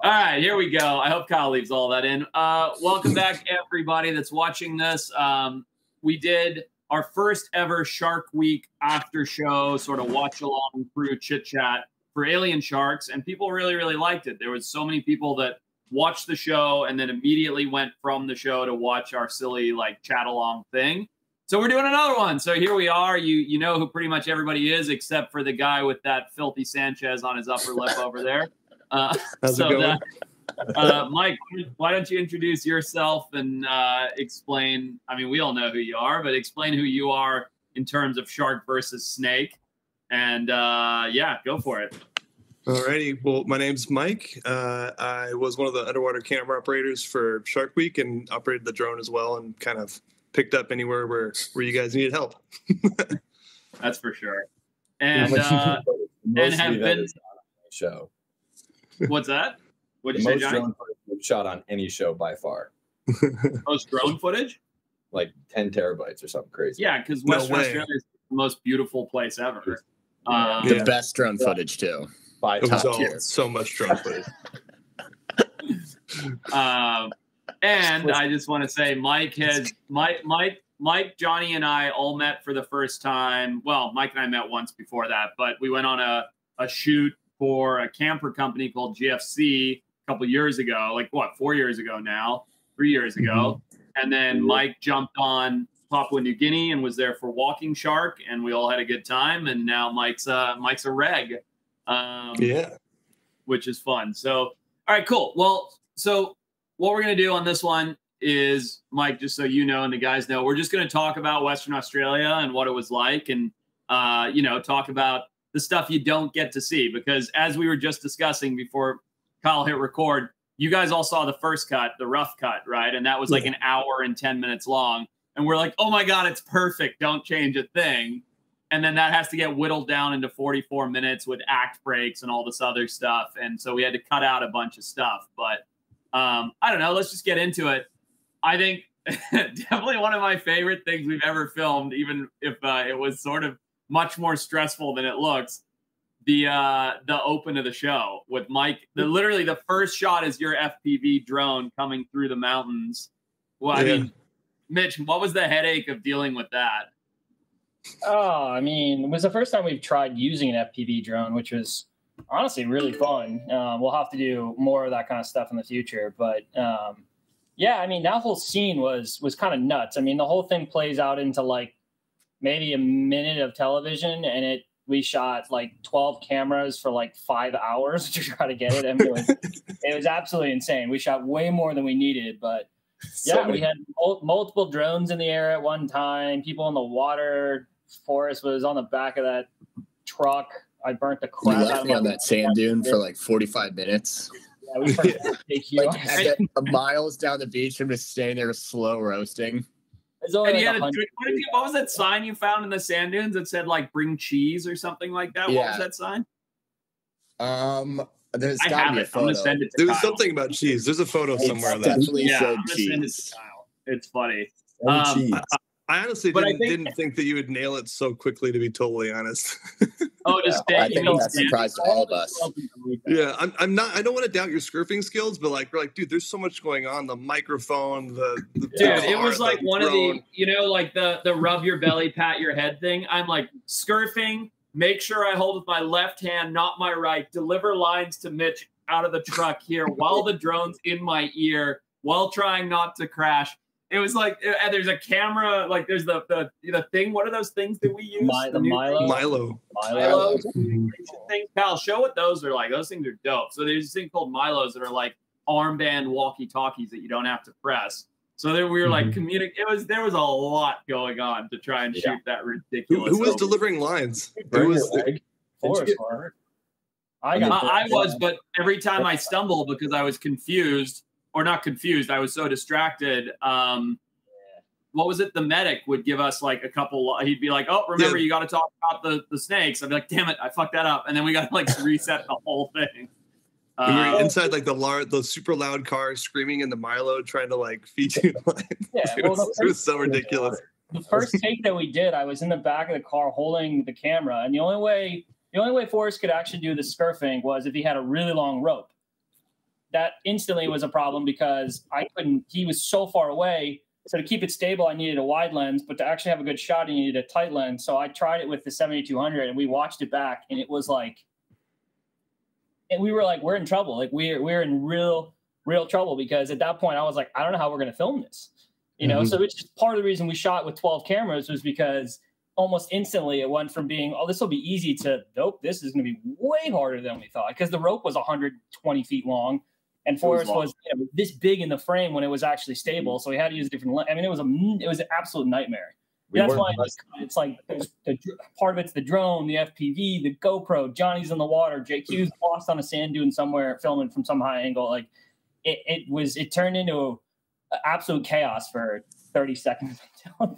All right, here we go. I hope Kyle leaves all that in. Welcome back, everybody that's watching this. We did our first ever Shark Week after show, sort of watch along through chit chat for Alien Sharks, and people really, really liked it. There was so many people that watched the show and then immediately went from the show to watch our silly like chat along thing. So we're doing another one. So here we are. You know who pretty much everybody is, except for the guy with that filthy Sanchez on his upper lip over there. Mike, why don't you introduce yourself and explain? I mean, we all know who you are, but explain who you are in terms of shark versus snake. And yeah, go for it. Alrighty. Well, my name's Mike. I was one of the underwater camera operators for Shark Week and operated the drone as well, and kind of picked up anywhere where you guys needed help. That's for sure. And have been show. What's that? What did you say, Johnny? Most drone footage we've shot on any show by far. Most drone footage? Like 10 terabytes or something crazy. Yeah, because Western Australia is the most beautiful place ever. The best drone footage too. By top tier. So much drone footage. And I just want to say, Mike, Johnny, and I all met for the first time. Well, Mike and I met once before that, but we went on a shoot for a camper company called GFC a couple years ago, like what, 4 years ago now, 3 years ago. And then Mike jumped on Papua New Guinea and was there for Walking Shark, and we all had a good time. And now Mike's a reg, which is fun. So, all right, cool. Well, so what we're going to do on this one is, Mike, just so you know and the guys know, we're just going to talk about Western Australia and what it was like, and talk about the stuff you don't get to see, because as we were just discussing before Kyle hit record, you guys all saw the first cut, the rough cut, right? And that was like an hour and 10 minutes long. And we're like, oh my God, it's perfect. Don't change a thing. And then that has to get whittled down into 44 minutes with act breaks and all this other stuff. And so we had to cut out a bunch of stuff. But I don't know. Let's just get into it. I think definitely one of my favorite things we've ever filmed, even if it was sort of much more stressful than it looks. The open of the show with Mike. Literally the first shot is your FPV drone coming through the mountains. Well, I mean, Mitch, what was the headache of dealing with that? Oh, I mean, it was the first time we've tried using an FPV drone, which was honestly really fun. We'll have to do more of that kind of stuff in the future. But yeah, I mean, that whole scene was kind of nuts. I mean, the whole thing plays out into like maybe a minute of television, and we shot like 12 cameras for like 5 hours to try to get it. I mean, it was absolutely insane. We shot way more than we needed, but yeah, we had multiple drones in the air at one time, people in the water. Forrest was on the back of that truck. I burnt the crap out of me on that sand dune for like 45 minutes. Yeah, we burnt miles down the beach. I'm just staying there slow roasting. And what was that sign you found in the sand dunes that said like "bring cheese" or something like that? Yeah. What was that sign? There's gotta be a photo. There was something about cheese. There's a photo somewhere of that. Definitely showed cheese. It's funny. I honestly didn't think that you would nail it so quickly, to be totally honest. Oh, just I think that surprised all of us. Yeah, I don't want to doubt your skirfing skills, but like, we're like, dude, there's so much going on. The microphone, the it was like one drone. Of the, like the rub your belly, pat your head thing. I'm like skirfing. Make sure I hold with my left hand, not my right. Deliver lines to Mitch out of the truck here while the drone's in my ear, while trying not to crash. It was like, and there's a camera, like there's the thing. What are those things that we use? Milo. Things. Pal, show what those are like. Those things are dope. So there's this thing called Milos that are like armband walkie-talkies that you don't have to press. So then we were like communicating. There was a lot going on to try and shoot that ridiculous. Who was delivering lines? I was, but every time I stumbled because I was confused. Or not confused. I was so distracted. What was it? The medic would give us like a couple. He'd be like, "Oh, remember, you got to talk about the snakes." I'd be like, "Damn it, I fucked that up," and then we got to like reset the whole thing. We were inside like the super loud car, screaming in the Milo, trying to like feed you lines. Yeah, it was so ridiculous. The first take that we did, I was in the back of the car holding the camera, and the only way Forrest could actually do the skirfing was if he had a really long rope. that instantly was a problem because I couldn't, he was so far away. So to keep it stable, I needed a wide lens, but to actually have a good shot, you needed a tight lens. So I tried it with the 7200 and we watched it back, and it was like, and we were like, we're in trouble. Like we're in real trouble, because at that point I was like, I don't know how we're going to film this, you know? So it's just part of the reason we shot with 12 cameras was because almost instantly it went from being, oh, this will be easy to, nope, this is going to be way harder than we thought, because the rope was 120 feet long and Forrest was this big in the frame when it was actually stable. So we had to use a different lens. I mean, it was an absolute nightmare. That's why it's like part of it's the drone, the FPV, the GoPro, Johnny's in the water, JQ's lost on a sand dune somewhere filming from some high angle. Like it turned into absolute chaos for 30 seconds.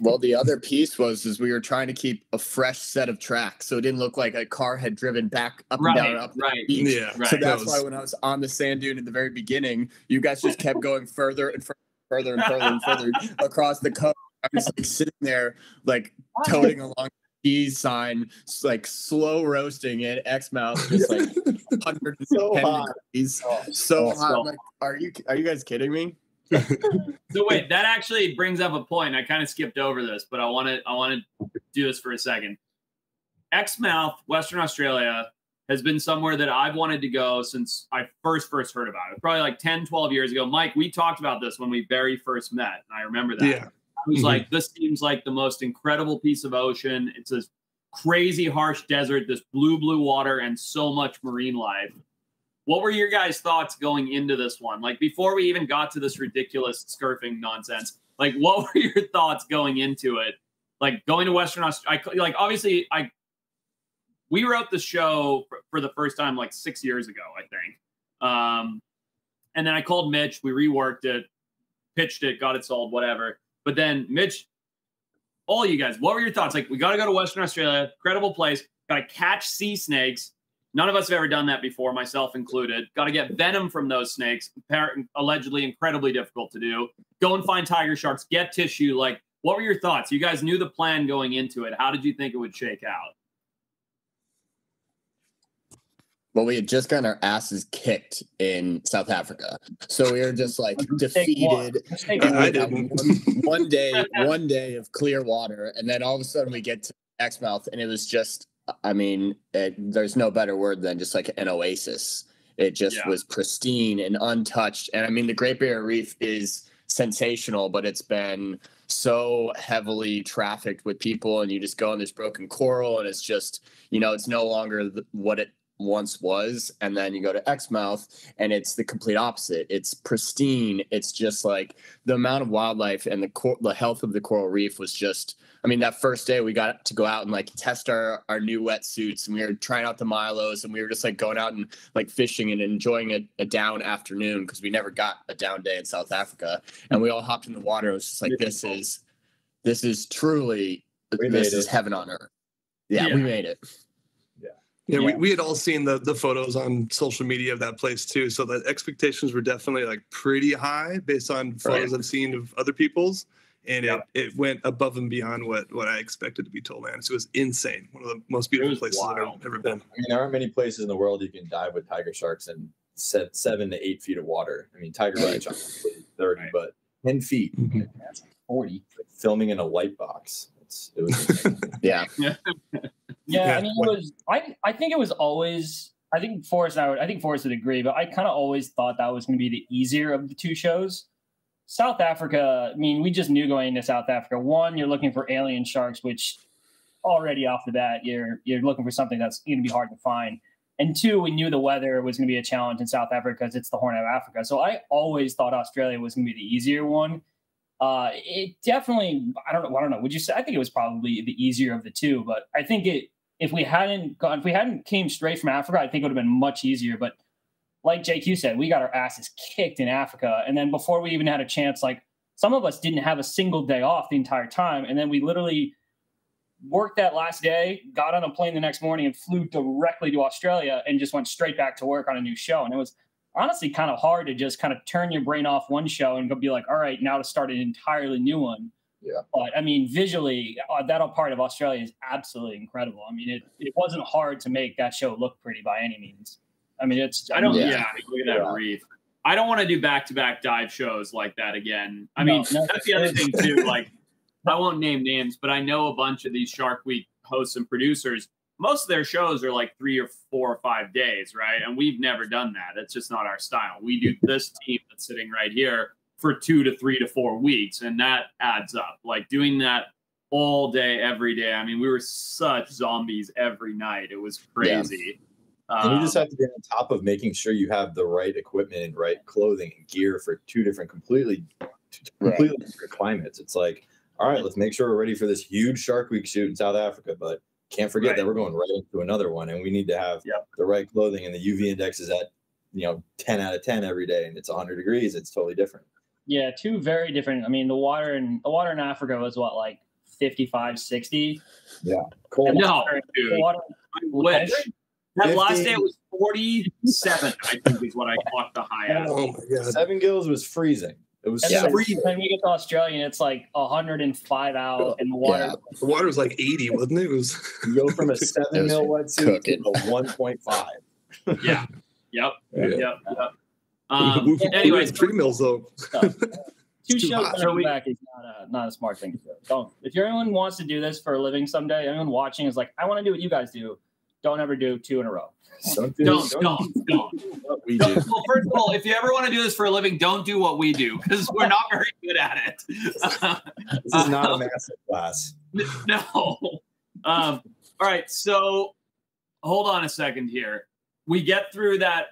Well, the other piece is we were trying to keep a fresh set of tracks, so it didn't look like a car had driven back up and down up the beach. Yeah, so that's why when I was on the sand dune at the very beginning, you guys just kept going further and further and further and further across the coast. I was like sitting there, like toting along the cheese sign, like slow roasting in Exmouth, just like 110 degrees, so hot. I'm like, are you guys kidding me? So wait, that actually brings up a point. I kind of skipped over this, but I want to do this for a second. Exmouth, Western Australia, has been somewhere that I've wanted to go since I first heard about it. Probably like 10, 12 years ago. Mike, we talked about this when we very first met, and I remember that. Yeah. I was like, this seems like the most incredible piece of ocean. It's this crazy, harsh desert, this blue water, and so much marine life. What were your guys' thoughts going into this one? Like, before we even got to this ridiculous scurfing nonsense, like, what were your thoughts going into it? Like, going to Western Australia, like, obviously, we wrote the show for the first time like 6 years ago, I think. And then I called Mitch, we reworked it, pitched it, got it sold, whatever. But then Mitch, all you guys, what were your thoughts? Like, we got to go to Western Australia, incredible place, got to catch sea snakes. None of us have ever done that before, myself included. Got to get venom from those snakes, allegedly incredibly difficult to do. Go and find tiger sharks, get tissue. Like, what were your thoughts? You guys knew the plan going into it. How did you think it would shake out? Well, we had just gotten our asses kicked in South Africa, so we were just like defeated. One day of clear water, and then all of a sudden we get to Exmouth, and it was just, I mean, there's no better word than just like an oasis. It just was pristine and untouched. And I mean, the Great Barrier Reef is sensational, but it's been so heavily trafficked with people, and you just go and there's broken coral, and it's just, it's no longer what it once was. And then you go to Exmouth and it's the complete opposite. It's pristine. It's just like the amount of wildlife and the health of the coral reef was just, I mean, that first day we got to go out and like test our new wetsuits, and we were trying out the Milos, and we were just like going out and like fishing and enjoying a down afternoon, because we never got a down day in South Africa. And we all hopped in the water. It was just like, this is truly, this is heaven on earth. Yeah, we made it. Yeah, we had all seen the photos on social media of that place too. So the expectations were definitely like pretty high based on photos I've seen of other people's. And it went above and beyond what I expected to be told, man. So it was insane. One of the most beautiful places I've ever been. I mean, there aren't many places in the world you can dive with tiger sharks in 7 to 8 feet of water. I mean, tiger ranch on 30, but 10 feet. That's 40. Filming in a light box. It was yeah. Yeah, I mean, I think it was always, I think Forrest would agree, but I kind of always thought that was going to be the easier of the two shows. South Africa, I mean, we just knew going into South Africa, one, you're looking for alien sharks, which already off the bat, you're looking for something that's going to be hard to find. And two, we knew the weather was going to be a challenge in South Africa because it's the Horn of Africa. So I always thought Australia was going to be the easier one. It definitely, I don't know. Would you say? I think it was probably the easier of the two, but I think if we hadn't came straight from Africa, I think it would have been much easier. But like JQ said, we got our asses kicked in Africa. And then before we even had a chance, like some of us didn't have a single day off the entire time. And then we literally worked that last day, got on a plane the next morning and flew directly to Australia and just went straight back to work on a new show. And it was honestly kind of hard to just kind of turn your brain off one show and go be like, all right, now to start an entirely new one. Yeah. But I mean, visually, that part of Australia is absolutely incredible. I mean, it wasn't hard to make that show look pretty by any means. I mean, look at that reef. I don't want to do back-to-back dive shows like that again. I mean, that's the other thing too. Like, I won't name names, but I know a bunch of these Shark Week hosts and producers. Most of their shows are like 3 or 4 or 5 days, right? And we've never done that. It's just not our style. We do this team that's sitting right here for 2 to 3 to 4 weeks, and that adds up. Like doing that all day, every day. I mean, we were such zombies every night. It was crazy. Yeah. And you just have to be on top of making sure you have the right equipment and right clothing and gear for 2 different completely different climates. It's like, all right, let's make sure we're ready for this huge Shark Week shoot in South Africa, but can't forget that we're going right into another one, and we need to have the right clothing, and the UV index is at 10 out of 10 every day, and it's 100 degrees. It's totally different. Yeah, 2 very different. I mean, the water in Africa was what, like 55, 60. Yeah, cold. No, dude. I wish. That last day it was 47. I think is what I clocked the high at. Oh my god! 7 Gills was freezing. It was freezing. When we get to Australia, and it's like 105 out, and the water. Yeah. The water was like 80, wasn't it? It was. You go from a 7 mil wetsuit to a 1.5. Yeah. Yep. Anyways, 3 mils though. 2 shows back is not a smart thing to do. Don't. If anyone wants to do this for a living someday, anyone watching is like, I want to do what you guys do. Don't ever do 2 in a row. Don't. We do. Well, first of all, if you ever want to do this for a living, don't do what we do because we're not very good at it. This is not a massive class. No. All right. So hold on a second here. We get through that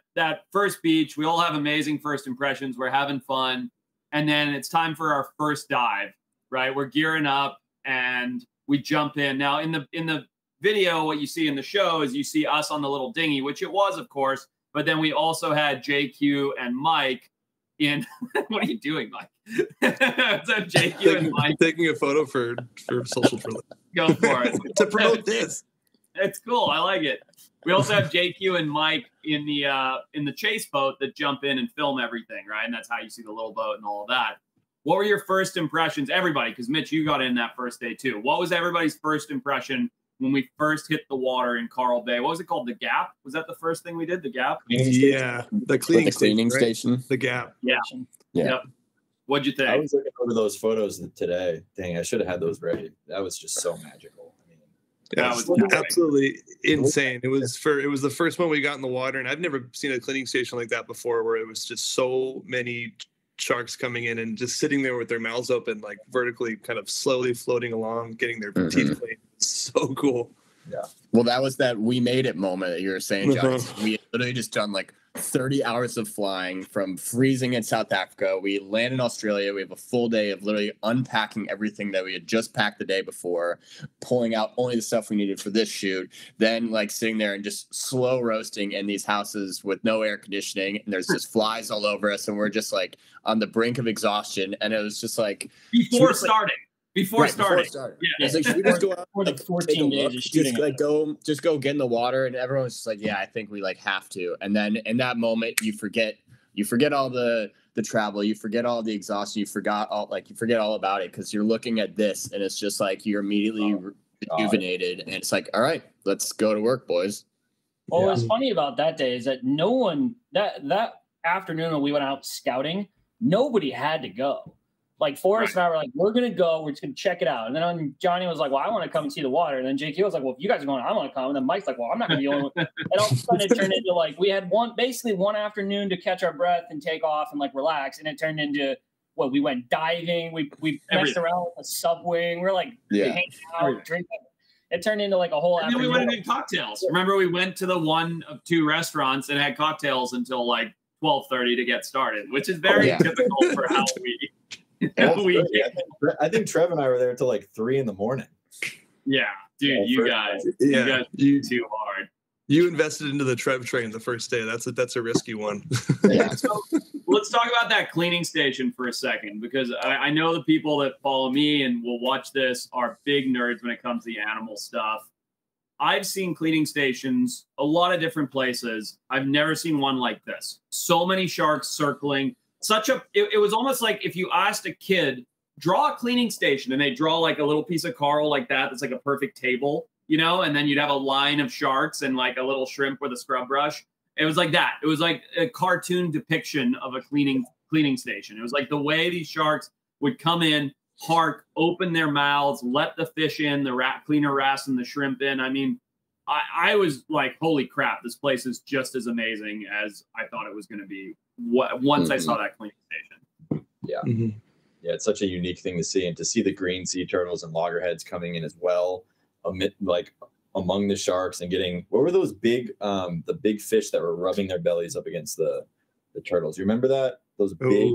first beach. We all have amazing first impressions. We're having fun. And then it's time for our first dive, right? We're gearing up and we jump in. Now in the video, what you see in the show is you see us on the little dinghy, which it was, of course, but then we also had JQ and Mike in. What are you doing, Mike? What's up, JQ and Mike? Taking a photo for social for Go for it. To promote this. It's cool. I like it. We also have JQ and Mike in the chase boat that jump in and film everything, right? And that's how you see the little boat and all of that. What were your first impressions, everybody? Because Mitch, you got in that first day too. What was everybody's first impression when we first hit the water in Coral Bay? What was it called? The Gap? Was that the first thing we did? The Gap? Yeah, the cleaning station. Right? The Gap. Yeah. Yep. What'd you think? I was looking over those photos today. Dang, I should have had those ready. That was just so magical. Yeah, it was absolutely insane. It was the first one we got in the water, and I've never seen a cleaning station like that before, where it was just so many sharks coming in and just sitting there with their mouths open, like vertically, kind of slowly floating along, getting their teeth cleaned. So cool. Yeah. Well, that was that we made it moment that you were saying, John. We had literally just done like 30 hours of flying from freezing in South Africa. We land in Australia. We have a full day of literally unpacking everything that we had just packed the day before, pulling out only the stuff we needed for this shoot, then like sitting there and just slow roasting in these houses with no air conditioning. And there's just flies all over us. And we're just like on the brink of exhaustion. And it was just like before starting. Before starting. Yeah. It's like, should we just go out for like 14 days of shooting? Just go get in the water, and everyone's just like, yeah, I think we like have to. And then in that moment, you forget all the travel, you forget all the exhaustion, you forget all about it because you're looking at this, and it's just like you're immediately rejuvenated, and it's like, all right, let's go to work, boys. Well, what's funny about that day is that no one that afternoon when we went out scouting, nobody had to go. Like Forrest and I were like, we're going to go. We're just going to check it out. And then Johnny was like, well, I want to come and see the water. And then JQ was like, well, if you guys are going, I want to come. And then Mike's like, well, I'm not going to be the only one. And all of a sudden it turned into like, we had basically one afternoon to catch our breath and take off and like relax. And it turned into we went diving. We messed around with the subwing. We're like hanging out, drinking. It turned into like a whole afternoon. And then we went and did cocktails. Remember, we went to the one of 2 restaurants and had cocktails until like 12:30 to get started, which is very typical for how we... I think Trev and I were there till like 3 a.m. Yeah, dude, you guys too hard. You invested into the Trev train the first day. That's a risky one. Yeah. So let's talk about that cleaning station for a second, because I know the people that follow me and will watch this are big nerds when it comes to the animal stuff. I've seen cleaning stations a lot of different places. I've never seen one like this. So many sharks circling. It was almost like if you asked a kid, draw a cleaning station, and they draw like a little piece of coral like that's like a perfect table, and then you'd have a line of sharks and like a little shrimp with a scrub brush. It was like that. It was like a cartoon depiction of a cleaning station. It was like the way these sharks would come in, park, open their mouths, let the fish in, the cleaner wrasse and the shrimp in. I mean, I was like, holy crap, this place is just as amazing as I thought it was going to be once I saw that cleaning station. Yeah. Yeah, it's such a unique thing to see, and to see the green sea turtles and loggerheads coming in as well, among the sharks, and getting, what were those big, the big fish that were rubbing their bellies up against the turtles? You remember that? Those big,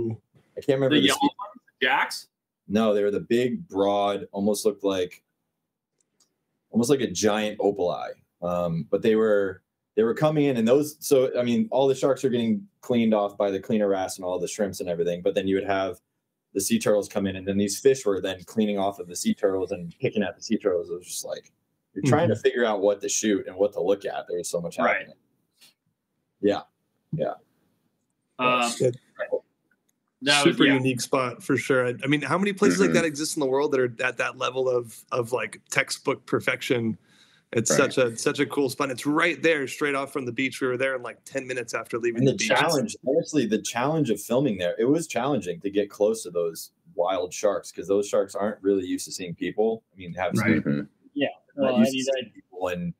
I can't remember the yellow ones, jacks. No, they were the big, broad, almost looked like a giant opal eye. But they were coming in, and those. So I mean, all the sharks are getting cleaned off by the cleaner wrasse and all the shrimps and everything. But then you would have the sea turtles come in, and then these fish were then cleaning off of the sea turtles and picking at the sea turtles. It was just like you're trying to figure out what to shoot and what to look at. There was so much happening. Yeah. Super unique spot for sure. I mean, how many places like that exist in the world that are at that level of like textbook perfection? It's such a cool spot. It's right there, straight off from the beach. We were there in like 10 minutes after leaving the beach. Honestly, the challenge of filming there, it was challenging to get close to those wild sharks, because those sharks aren't really used to seeing people. I mean, people, and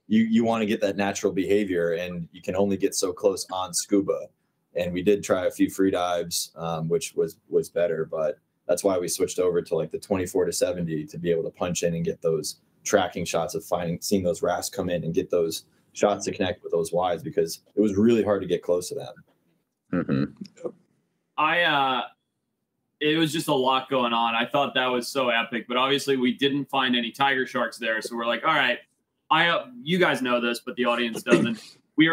you want to get that natural behavior, and you can only get so close on scuba. And we did try a few free dives, which was better, but that's why we switched over to like the 24-70 to be able to punch in and get those tracking shots of seeing those wrasse come in and get those shots to connect with those wides, because it was really hard to get close to them. It was just a lot going on. I thought that was so epic, but obviously we didn't find any tiger sharks there. So we're like, all right, you guys know this, but the audience doesn't. We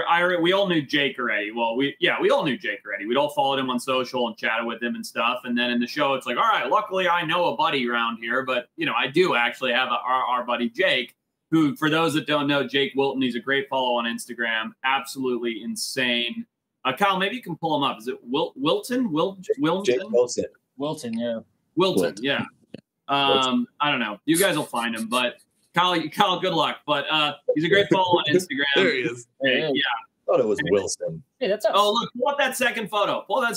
all knew Jake already. Well, we all knew Jake already. We'd all followed him on social and chatted with him and stuff. And then in the show, it's like, all right, luckily I know a buddy around here, but I do actually have our buddy Jake, who, for those that don't know, Jake Wilton, he's a great follow on Instagram. Absolutely insane. Kyle, maybe you can pull him up. Is it Wilton? Jake Wilson. Wilton, yeah. Wilton, yeah. I don't know. You guys will find him, but Kyle, good luck. But he's a great follow on Instagram. There he is. Yeah. I thought it was Wilson. Hey, that's us. Oh, look, pull up that second photo. Look at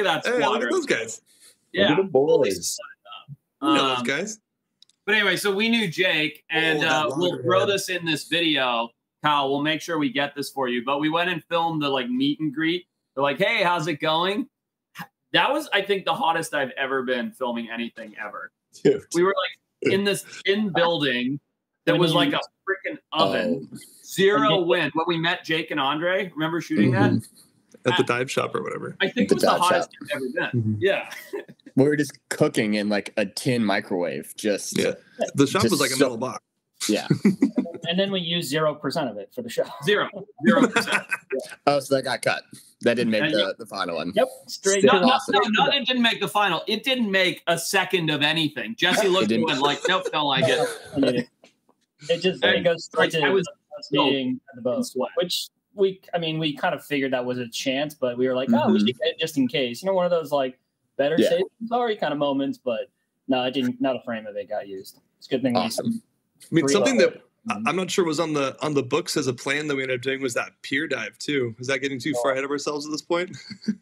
that squad. Hey, look at those guys. Yeah. Look at the boys. Those guys. But anyway, so we knew Jake, and we'll throw this in this video. Kyle, we'll make sure we get this for you. But we went and filmed the meet and greet. They're like, hey, how's it going? That was, I think, the hottest I've ever been filming anything ever. Dude. We were in this building that was like a freaking oven. Zero wind. When we met Jake and Andre, remember shooting that? At the dive shop or whatever. I think it was the hottest it's ever been. Yeah. We were just cooking in like a tin microwave. The shop was like a metal box. Yeah. And then we used 0% of it for the show. 0%. Oh, so that got cut. That didn't make the final one. Yep. Straight No, it didn't make the final. It didn't make a second of anything. Jesse looked at me and like, nope, don't like it. It goes straight to meeting at the boat, which we kind of figured that was a chance, but we were like, oh, we should get it just in case. One of those like better safe than sorry kind of moments, but no, it didn't. Not a frame of it got used. It's a good thing. Awesome. I mean, something that I'm not sure was on the books as a plan that we ended up doing was that pier dive too. Is that getting too far ahead of ourselves at this point?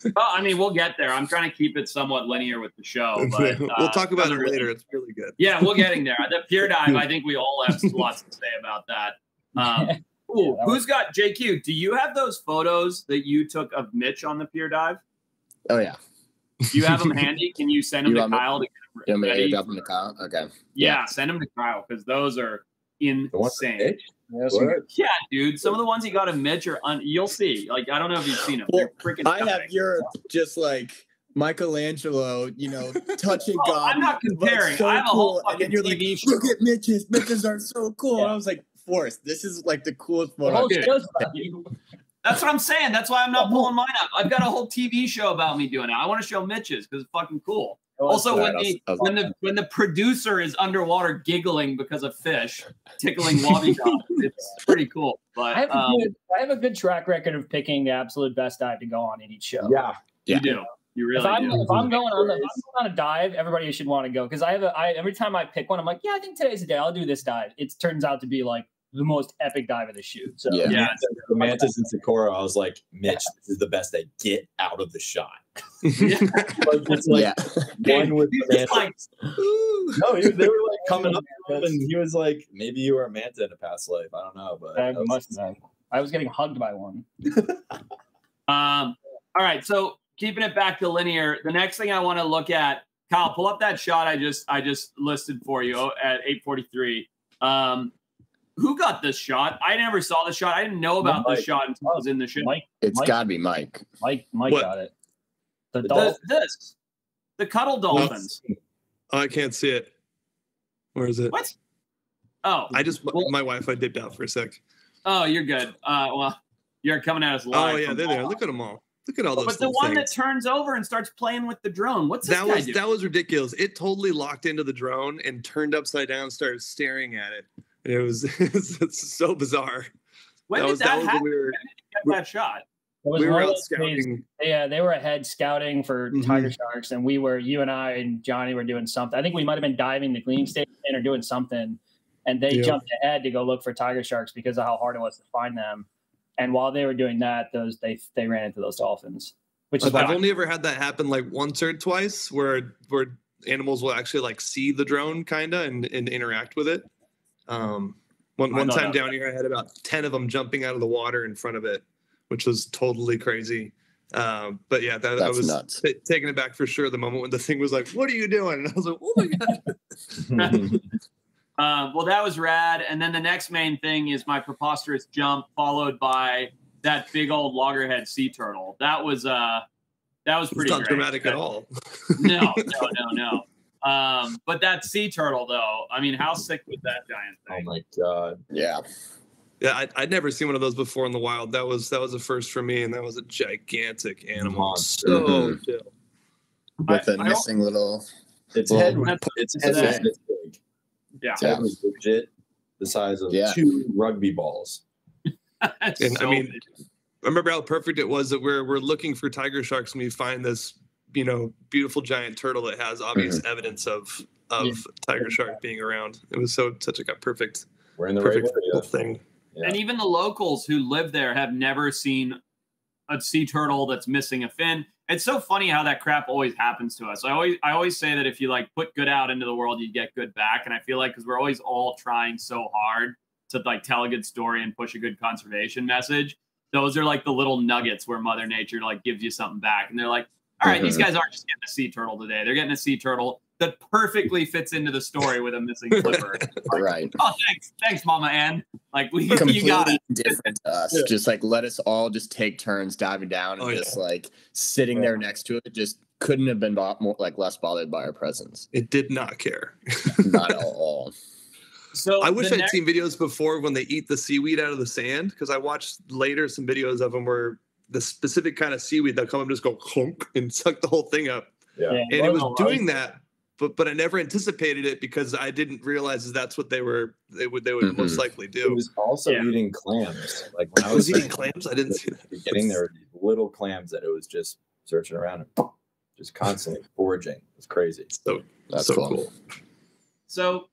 Well, I mean, we'll get there. I'm trying to keep it somewhat linear with the show, but we'll talk about it later. It's really good. Yeah, we're getting there. The pier dive, I think we all have lots to say about that. Who's got JQ? Do you have those photos that you took of Mitch on the pier dive? Oh yeah. Do you have them handy? Can you send them to Kyle? Drop them to Kyle? Okay. Yeah, send them to Kyle because those are insane. Yeah, dude. Some of the ones he got of Mitch are you'll see. Like, I don't know if you've seen them. Well, they're freaking I have your just like Michelangelo, touching God. I'm not comparing. So I have a whole cool. fucking and you're TV like, show. look at Mitch's. Mitch's are so cool. And I was like, Forrest, this is like the coolest photo. That's what I'm saying. That's why I'm not pulling mine up. I've got a whole TV show about me doing it. I want to show Mitch's because it's fucking cool. Also, when the producer is underwater giggling because of fish tickling Wabi Dog, it's pretty cool. But I have a good track record of picking the absolute best dive to go on in each show. Yeah. You do. You really do. If I'm going on a dive, everybody should want to go because every time I pick one, I'm like, yeah, I think today's the day. I'll do this dive. It turns out to be like the most epic dive of the shoot. So Yeah. The mantis and Socorro, I was like, Mitch, this is the best day. Get out of the shot. One with the mantis. No, they were like coming up to him, and he was like, maybe you were a manta in a past life. I don't know, but I was getting hugged by one. All right, so keeping it back to linear, the next thing I want to look at, Kyle, pull up that shot I just listed for you at 8:43. Who got this shot? I never saw the shot. I didn't know about this shot until I was in the show. It's got to be Mike. Mike got it. The Cuddle Dolphins. Oh, I can't see it. Where is it? What? Oh, my Wi-Fi dipped out for a sec. Oh, you're good. Well, you're coming at us live. Oh yeah, they're there. Look at them all. Look at all those. But the one that turns over and starts playing with the drone. What's this guy doing? That was ridiculous. It totally locked into the drone and turned upside down, and started staring at it. It was it's so bizarre. When did that happen? When did you get that shot? We were out scouting. Yeah, they were ahead scouting for tiger sharks, and you and I and Johnny were doing something. I think we might have been diving the cleaning station or doing something, and they jumped ahead to go look for tiger sharks because of how hard it was to find them. And while they were doing that, they ran into those dolphins. Which is I've only ever had that happen like once or twice, where animals will actually like see the drone kinda and interact with it. One time down here, I had about 10 of them jumping out of the water in front of it, which was totally crazy. But yeah, I was nuts. Taking it back for sure. The moment when the thing was like, "What are you doing?" And I was like, "Oh my god!" Well, that was rad. And then the next main thing is my preposterous jump, followed by that big old loggerhead sea turtle. That was pretty. Not dramatic at all. No. But that sea turtle, though, I mean, how sick was that giant thing? Oh my god! Yeah. Yeah, I'd never seen one of those before in the wild. That was a first for me, and that was a gigantic animal. So chill. With a missing little. Its head was big. Yeah, its head was legit the size of 2 rugby balls. And I mean, I remember how perfect it was that we're looking for tiger sharks, and we find this beautiful giant turtle that has obvious evidence of tiger shark being around. It was such a perfect. We're in the perfect right thing. Yeah. And even the locals who live there have never seen a sea turtle that's missing a fin. It's so funny how that crap always happens to us. I always say that if you like put good out into the world, you get good back. And I feel like because we're always all trying so hard to like tell a good story and push a good conservation message, those are like the little nuggets where Mother Nature like gives you something back. And they're like, all right, these guys aren't just getting a sea turtle today. They're getting a sea turtle that perfectly fits into the story with a missing flipper. Like, right. Oh, thanks, Mama Ann. Like completely you got it. Different to us. Just like let us all just take turns diving down and like sitting there next to it. Just couldn't have been more like less bothered by our presence. It did not care. Not at all. So I wish I'd seen videos before when they eat the seaweed out of the sand, because I watched later some videos of them where the specific kind of seaweed they'll come and just go clunk and suck the whole thing up. Yeah. And it was doing that. But I never anticipated it because I didn't realize that's what they would most likely do. It was also eating clams. Like when I was eating clams, I didn't see that. Getting there were these little clams that it was just searching around and just constantly foraging. It's crazy. So that's so cool. So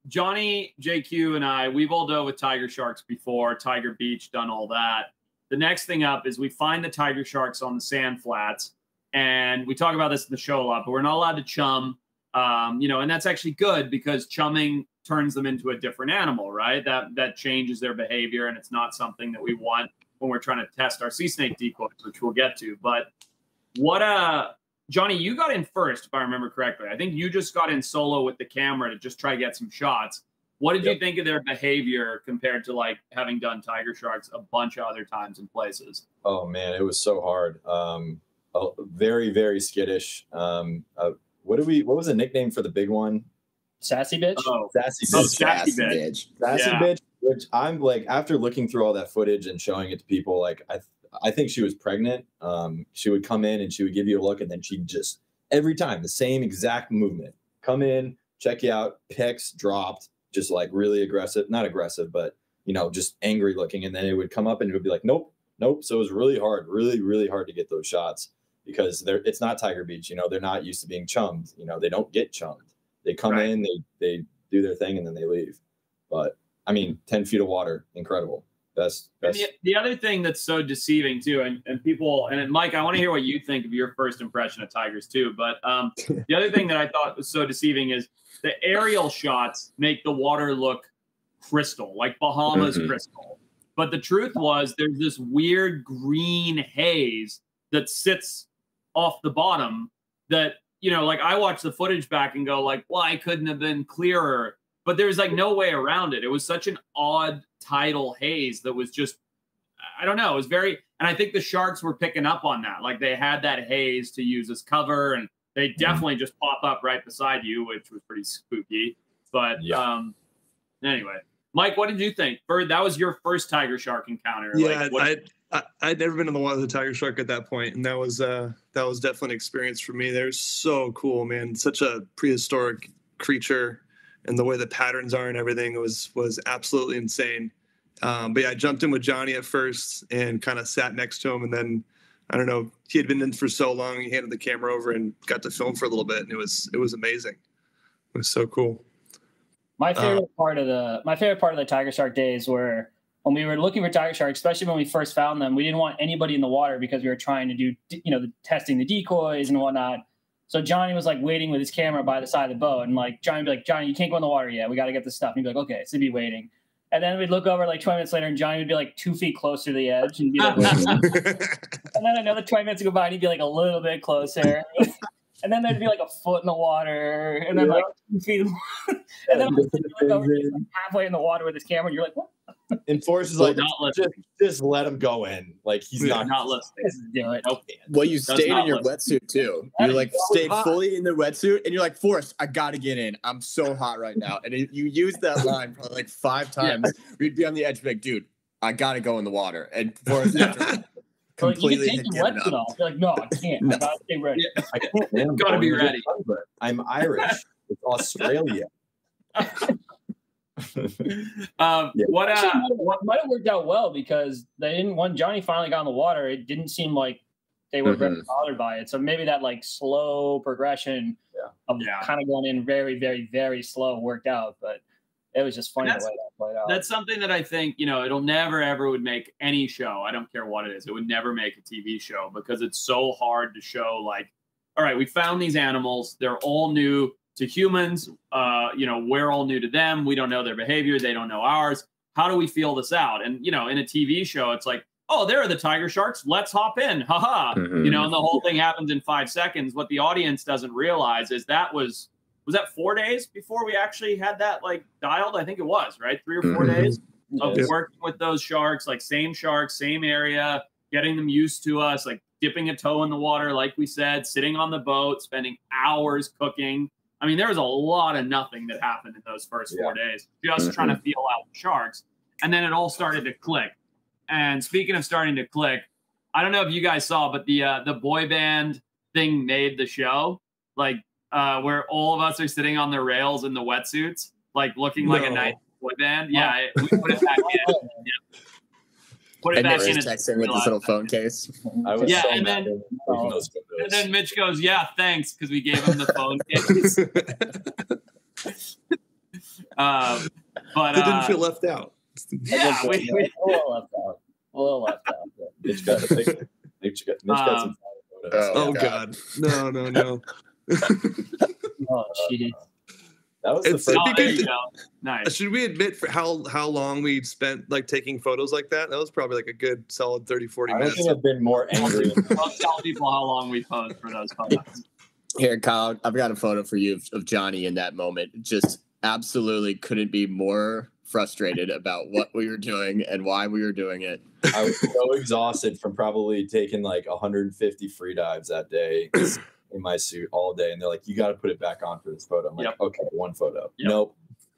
Johnny, JQ, and I, we've all dove with tiger sharks before. Tiger Beach, done all that. The next thing up is we find the tiger sharks on the sand flats, and we talk about this in the show a lot. But we're not allowed to chum. And that's actually good because chumming turns them into a different animal, right? That changes their behavior, and it's not something that we want when we're trying to test our sea snake decoys, which we'll get to. But Johnny, you got in first, if I remember correctly. I think you just got in solo with the camera to just try to get some shots. What did you think of their behavior compared to like having done tiger sharks a bunch of other times and places? Oh man, it was so hard. Very, very skittish. What was the nickname for the big one? Sassy bitch? Oh, sassy bitch. Sassy bitch, which I'm like, after looking through all that footage and showing it to people, like I think she was pregnant. She would come in and she would give you a look, and then she'd just every time the same exact movement. Come in, check you out, picks, dropped, just like really aggressive. Not aggressive, but just angry looking. And then it would come up and it would be like, nope. So it was really hard, really, really hard to get those shots. Because it's not Tiger Beach, they're not used to being chummed. They don't get chummed. They come in, they do their thing, and then they leave. But I mean, 10 feet of water, incredible. Best. The other thing that's so deceiving too, and people, and Mike, I want to hear what you think of your first impression of tigers too. But the other thing that I thought was so deceiving is the aerial shots make the water look crystal, like Bahamas crystal. But the truth was there's this weird green haze that sits off the bottom that, you know, like I watch the footage back and go like, well, I couldn't have been clearer. But there's like no way around it. It was such an odd tidal haze that was just, I don't know. It was very, and I think the sharks were picking up on that. Like they had that haze to use as cover, and they definitely just pop up right beside you, which was pretty spooky. But anyway, Mike, what did you think? That was your first tiger shark encounter. Yeah, like, I'd never been in the water with a tiger shark at that point, and that was definitely an experience for me. They're so cool, man. Such a prehistoric creature. And the way the patterns are and everything was absolutely insane. But yeah, I jumped in with Johnny at first and kind of sat next to him. And then, I don't know, he had been in for so long. He handed the camera over and got to film for a little bit. And it was amazing. It was so cool. My favorite part of the tiger shark days were when we were looking for tiger sharks, especially when we first found them. We didn't want anybody in the water because we were trying to do, testing the decoys and whatnot. So Johnny was like waiting with his camera by the side of the boat, and like Johnny would be like, Johnny, you can't go in the water yet. We got to get this stuff. And he'd be like, okay. So he'd be waiting. And then we'd look over like 20 minutes later, and Johnny would be like 2 feet closer to the edge. And be like, and then another 20 minutes would go by, and he'd be like a little bit closer. And then there'd be like a foot in the water, and then like 2 feet. And then he'd look over, he's like halfway in the water with his camera, and you're like, what? And Forrest is like, just let him go in. Like he's not listening. Do it. Okay. Well, you stayed in your wetsuit too. You like stayed fully in the wetsuit, and you're like, Forrest, I gotta get in. I'm so hot right now. And you used that line probably like 5 times. We'd be on the edge, like, dude, I gotta go in the water. And Forrest after completely you can take your wetsuit off. You're like, no, I can't. I gotta stay ready. Yeah. I can't. Man, gotta be ready. I'm Irish. It's Australia. What might have worked out well because when Johnny finally got in the water, it didn't seem like they were very bothered by it. So maybe that like slow progression of kind of going in very, very, very slow worked out. But it was just funny the way that played out. That's something that I think, it'll never ever would make any show. I don't care what it is. It would never make a TV show because it's so hard to show like, all right, we found these animals. They're all new to humans. We're all new to them. We don't know their behavior. They don't know ours. How do we feel this out? And, in a TV show, it's like, oh, there are the tiger sharks. Let's hop in. Haha. And the whole thing happens in 5 seconds. What the audience doesn't realize is was that 4 days before we actually had that like dialed? I think it was, right? 3 or 4 days of working with those sharks, like same area, getting them used to us, like dipping a toe in the water, like we said, sitting on the boat, spending hours cooking. I mean, there was a lot of nothing that happened in those first 4 days, just trying to feel out the sharks. And then it all started to click. And speaking of starting to click, I don't know if you guys saw, but the boy band thing made the show, like where all of us are sitting on the rails in the wetsuits, like looking like a nice boy band. Yeah, we put it back in. Yeah. Put it back in. Texting with this little phone case. I was so and then Mitch goes, "Yeah, thanks," because we gave him the phone case. But they didn't feel left out. Yeah, a little left out. Mitch got a picture. Mitch got some photos. Oh God, no. Oh, jeez. That was the first. Nice. Should we admit for how long we spent like taking photos like that? That was probably like a good solid 30, 40 minutes. I don't think I've been more angry. I'll tell people how long we posed for those photos. Here, Kyle, I've got a photo for you of Johnny in that moment. Just absolutely couldn't be more frustrated about what we were doing and why we were doing it. I was so exhausted from probably taking like 150 free dives that day in my suit all day. And they're like, you got to put it back on for this photo. I'm like, okay, one photo. Nope.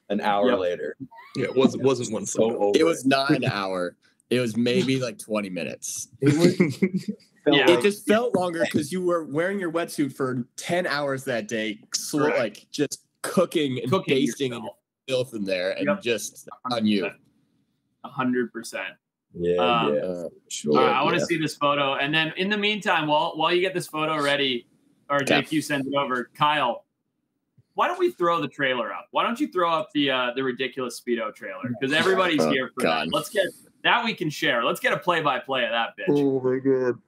An hour later. Yeah, it wasn't one photo. It was not an hour. It was maybe like 20 minutes. It just felt longer because you were wearing your wetsuit for 10 hours that day, like just cooking and basting and filth in there, and just on you. 100%. Yeah, sure. I want to see this photo, and then in the meantime, while you get this photo ready, or JQ sends it over, Kyle, why don't we throw the trailer up? Why don't you throw up the ridiculous Speedo trailer? Because everybody's here for that. Let's get that we can share. Let's get a play-by-play of that bitch. Oh my god.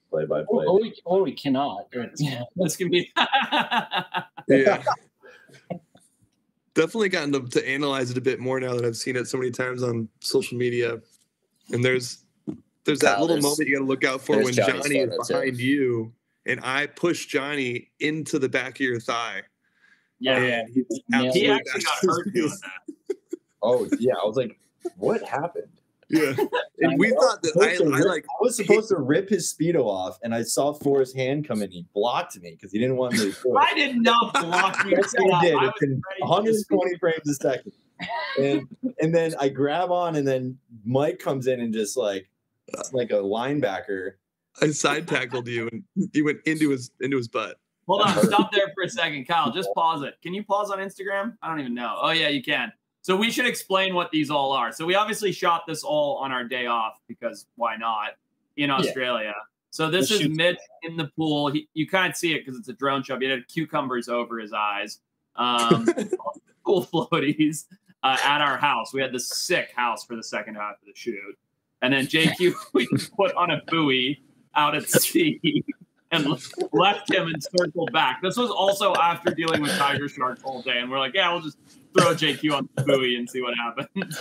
Play-by-play. Or we cannot. This can be. Yeah. Definitely gotten to analyze it a bit more now that I've seen it so many times on social media. And there's that little moment you got to look out for when Johnny is behind you, and I push Johnny into the back of your thigh. Yeah, he actually got hurt doing that. Oh yeah, I was like, what happened? Yeah, and we thought that I was supposed to rip his Speedo off, and I saw Forrest's hand come in. He blocked me because he didn't want me to do it. I did not block you. Yes, he did. It's been 120 frames a second. And then I grab on, and then Mike comes in and just like a linebacker. I side tackled you, and you went into his butt. Hold on, stop there for a second, Kyle. Just pause it. Can you pause on Instagram? I don't even know. Oh yeah, you can. So we should explain what these all are. So we obviously shot this all on our day off because why not in Australia? So this is Mitch in the pool. You can't see it because it's a drone shot. He had cucumbers over his eyes. Pool floaties at our house. We had this sick house for the second half of the shoot. And then JQ, we put on a buoy out at sea and left him and circled back. This was also after dealing with tiger sharks all day. And we're like, yeah, we'll just throw JQ on the buoy and see what happens.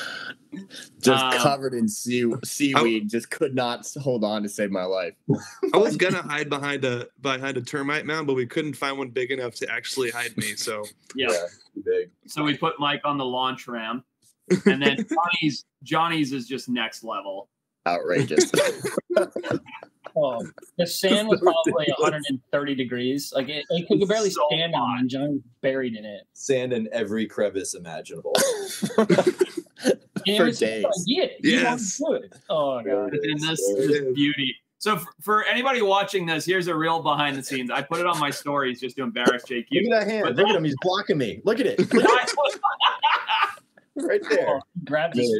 Just covered in seaweed. Just could not hold on to save my life. I was gonna hide behind a termite mound, but we couldn't find one big enough to actually hide me. So yeah, big. So we put Mike on the launch ramp, and then Johnny's is just next level. Outrageous. The sand was probably 130 degrees. Like it could barely stand on, and Johnny was buried in it. Sand in every crevice imaginable. For days. Yes. Oh god. And this is beauty. So for anybody watching this, here's a real behind the scenes. I put it on my stories just to embarrass JQ. Look at that hand. Look at him. He's blocking me. Look at it. Right there. Grab his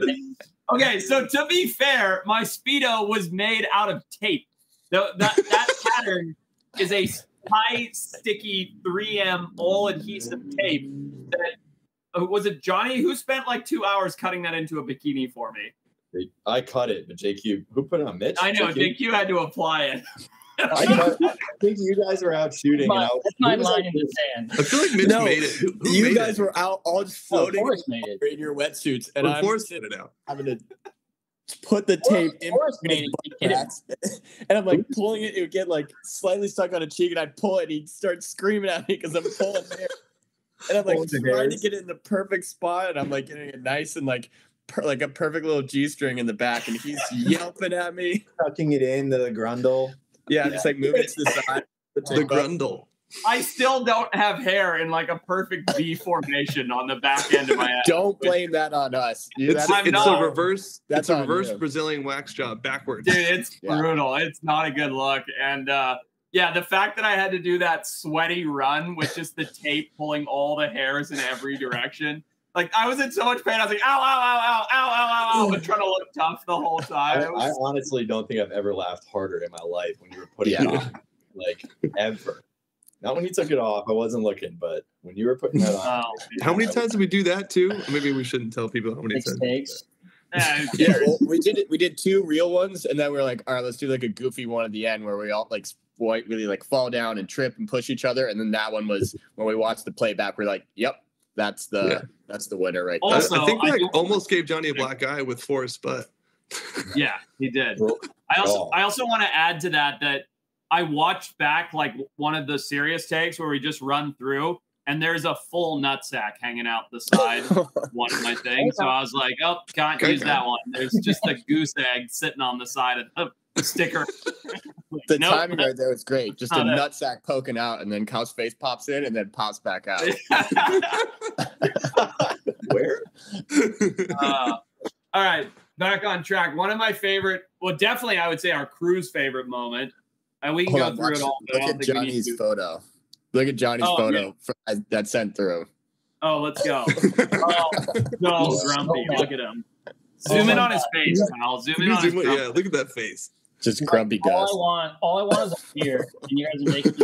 Okay, so to be fair, my Speedo was made out of tape. That pattern is a high, sticky 3M all adhesive tape. Was it Johnny who spent like 2 hours cutting that into a bikini for me? I cut it, but JQ, who put it on? Mitch? I know, JQ had to apply it. I think you guys were out shooting. That's my line in the sand. I feel like Mitch made it. Who you made guys were out all just floating in your wetsuits, and I'm sitting it out, having to put the tape in and I'm like pulling it. It would get like slightly stuck on a cheek, and I'd pull it, and he'd start screaming at me because I'm pulling hair. And I'm like trying to get it in the perfect spot, and I'm like getting it nice and like a perfect little G-string in the back, and he's yelping at me, tucking it in the grundle. Yeah, just like moving it to the side. The grundle. I still don't have hair in like a perfect V formation on the back end of my head. Don't blame that on us. It's a reverse. That's a reverse Brazilian wax job backwards. Dude, it's brutal. It's not a good look. And the fact that I had to do that sweaty run with just the tape pulling all the hairs in every direction. Like, I was in so much pain. I was like, ow, ow, ow, ow, ow, ow, ow, but trying to look tough the whole time. I honestly don't think I've ever laughed harder in my life when you were putting it on. Like, ever. Not when you took it off. I wasn't looking, but when you were putting that on. How many times did we do that, too? Maybe we shouldn't tell people how many times. Well, we did 2 real ones, and then we were like, all right, let's do like a goofy one at the end where we all like really like fall down and trip and push each other. And then that one was when we watched the playback, we're like, yep. That's the winner right there. Also, I think I almost gave Johnny a black eye with Forrest, but yeah, he did. I also want to add to that I watched back like one of the serious takes where we just run through, and there's a full nutsack hanging out the side of one of my things. So I was like, oh, can't use that one. There's just a goose egg sitting on the side of the sticker. The timing right there was great. Just a nutsack poking out, and then Kyle's face pops in and then pops back out. Where? All right, back on track. One of my favorite, well, definitely I would say our crew's favorite moment. And we can go through it all. Look at Johnny's photo. Look at Johnny's photo that's sent through. Oh, let's go. No, grumpy. Look at him. Zoom in on his face, pal. Zoom in on his face. Yeah, look at that face. Just grumpy Gus. All I want is a beer, and you guys are making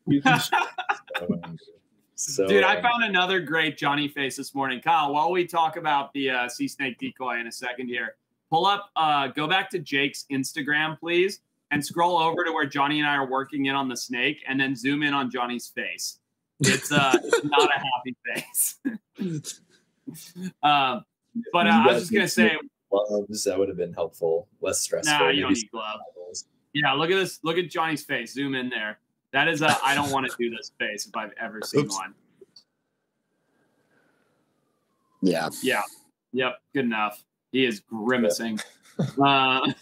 me. Dude, I found another great Johnny face this morning. Kyle, while we talk about the sea snake decoy in a second here, pull up, go back to Jake's Instagram, please, and scroll over to where Johnny and I are working in on the snake, and then zoom in on Johnny's face. It's not a happy face. But I was just gonna say, gloves, that would have been helpful, less stressful. Nah, you don't need gloves. Yeah, look at this. Look at Johnny's face. Zoom in there. That is a I don't want to do this face if I've ever seen one. Yeah. Yeah. Yep. Good enough. He is grimacing. I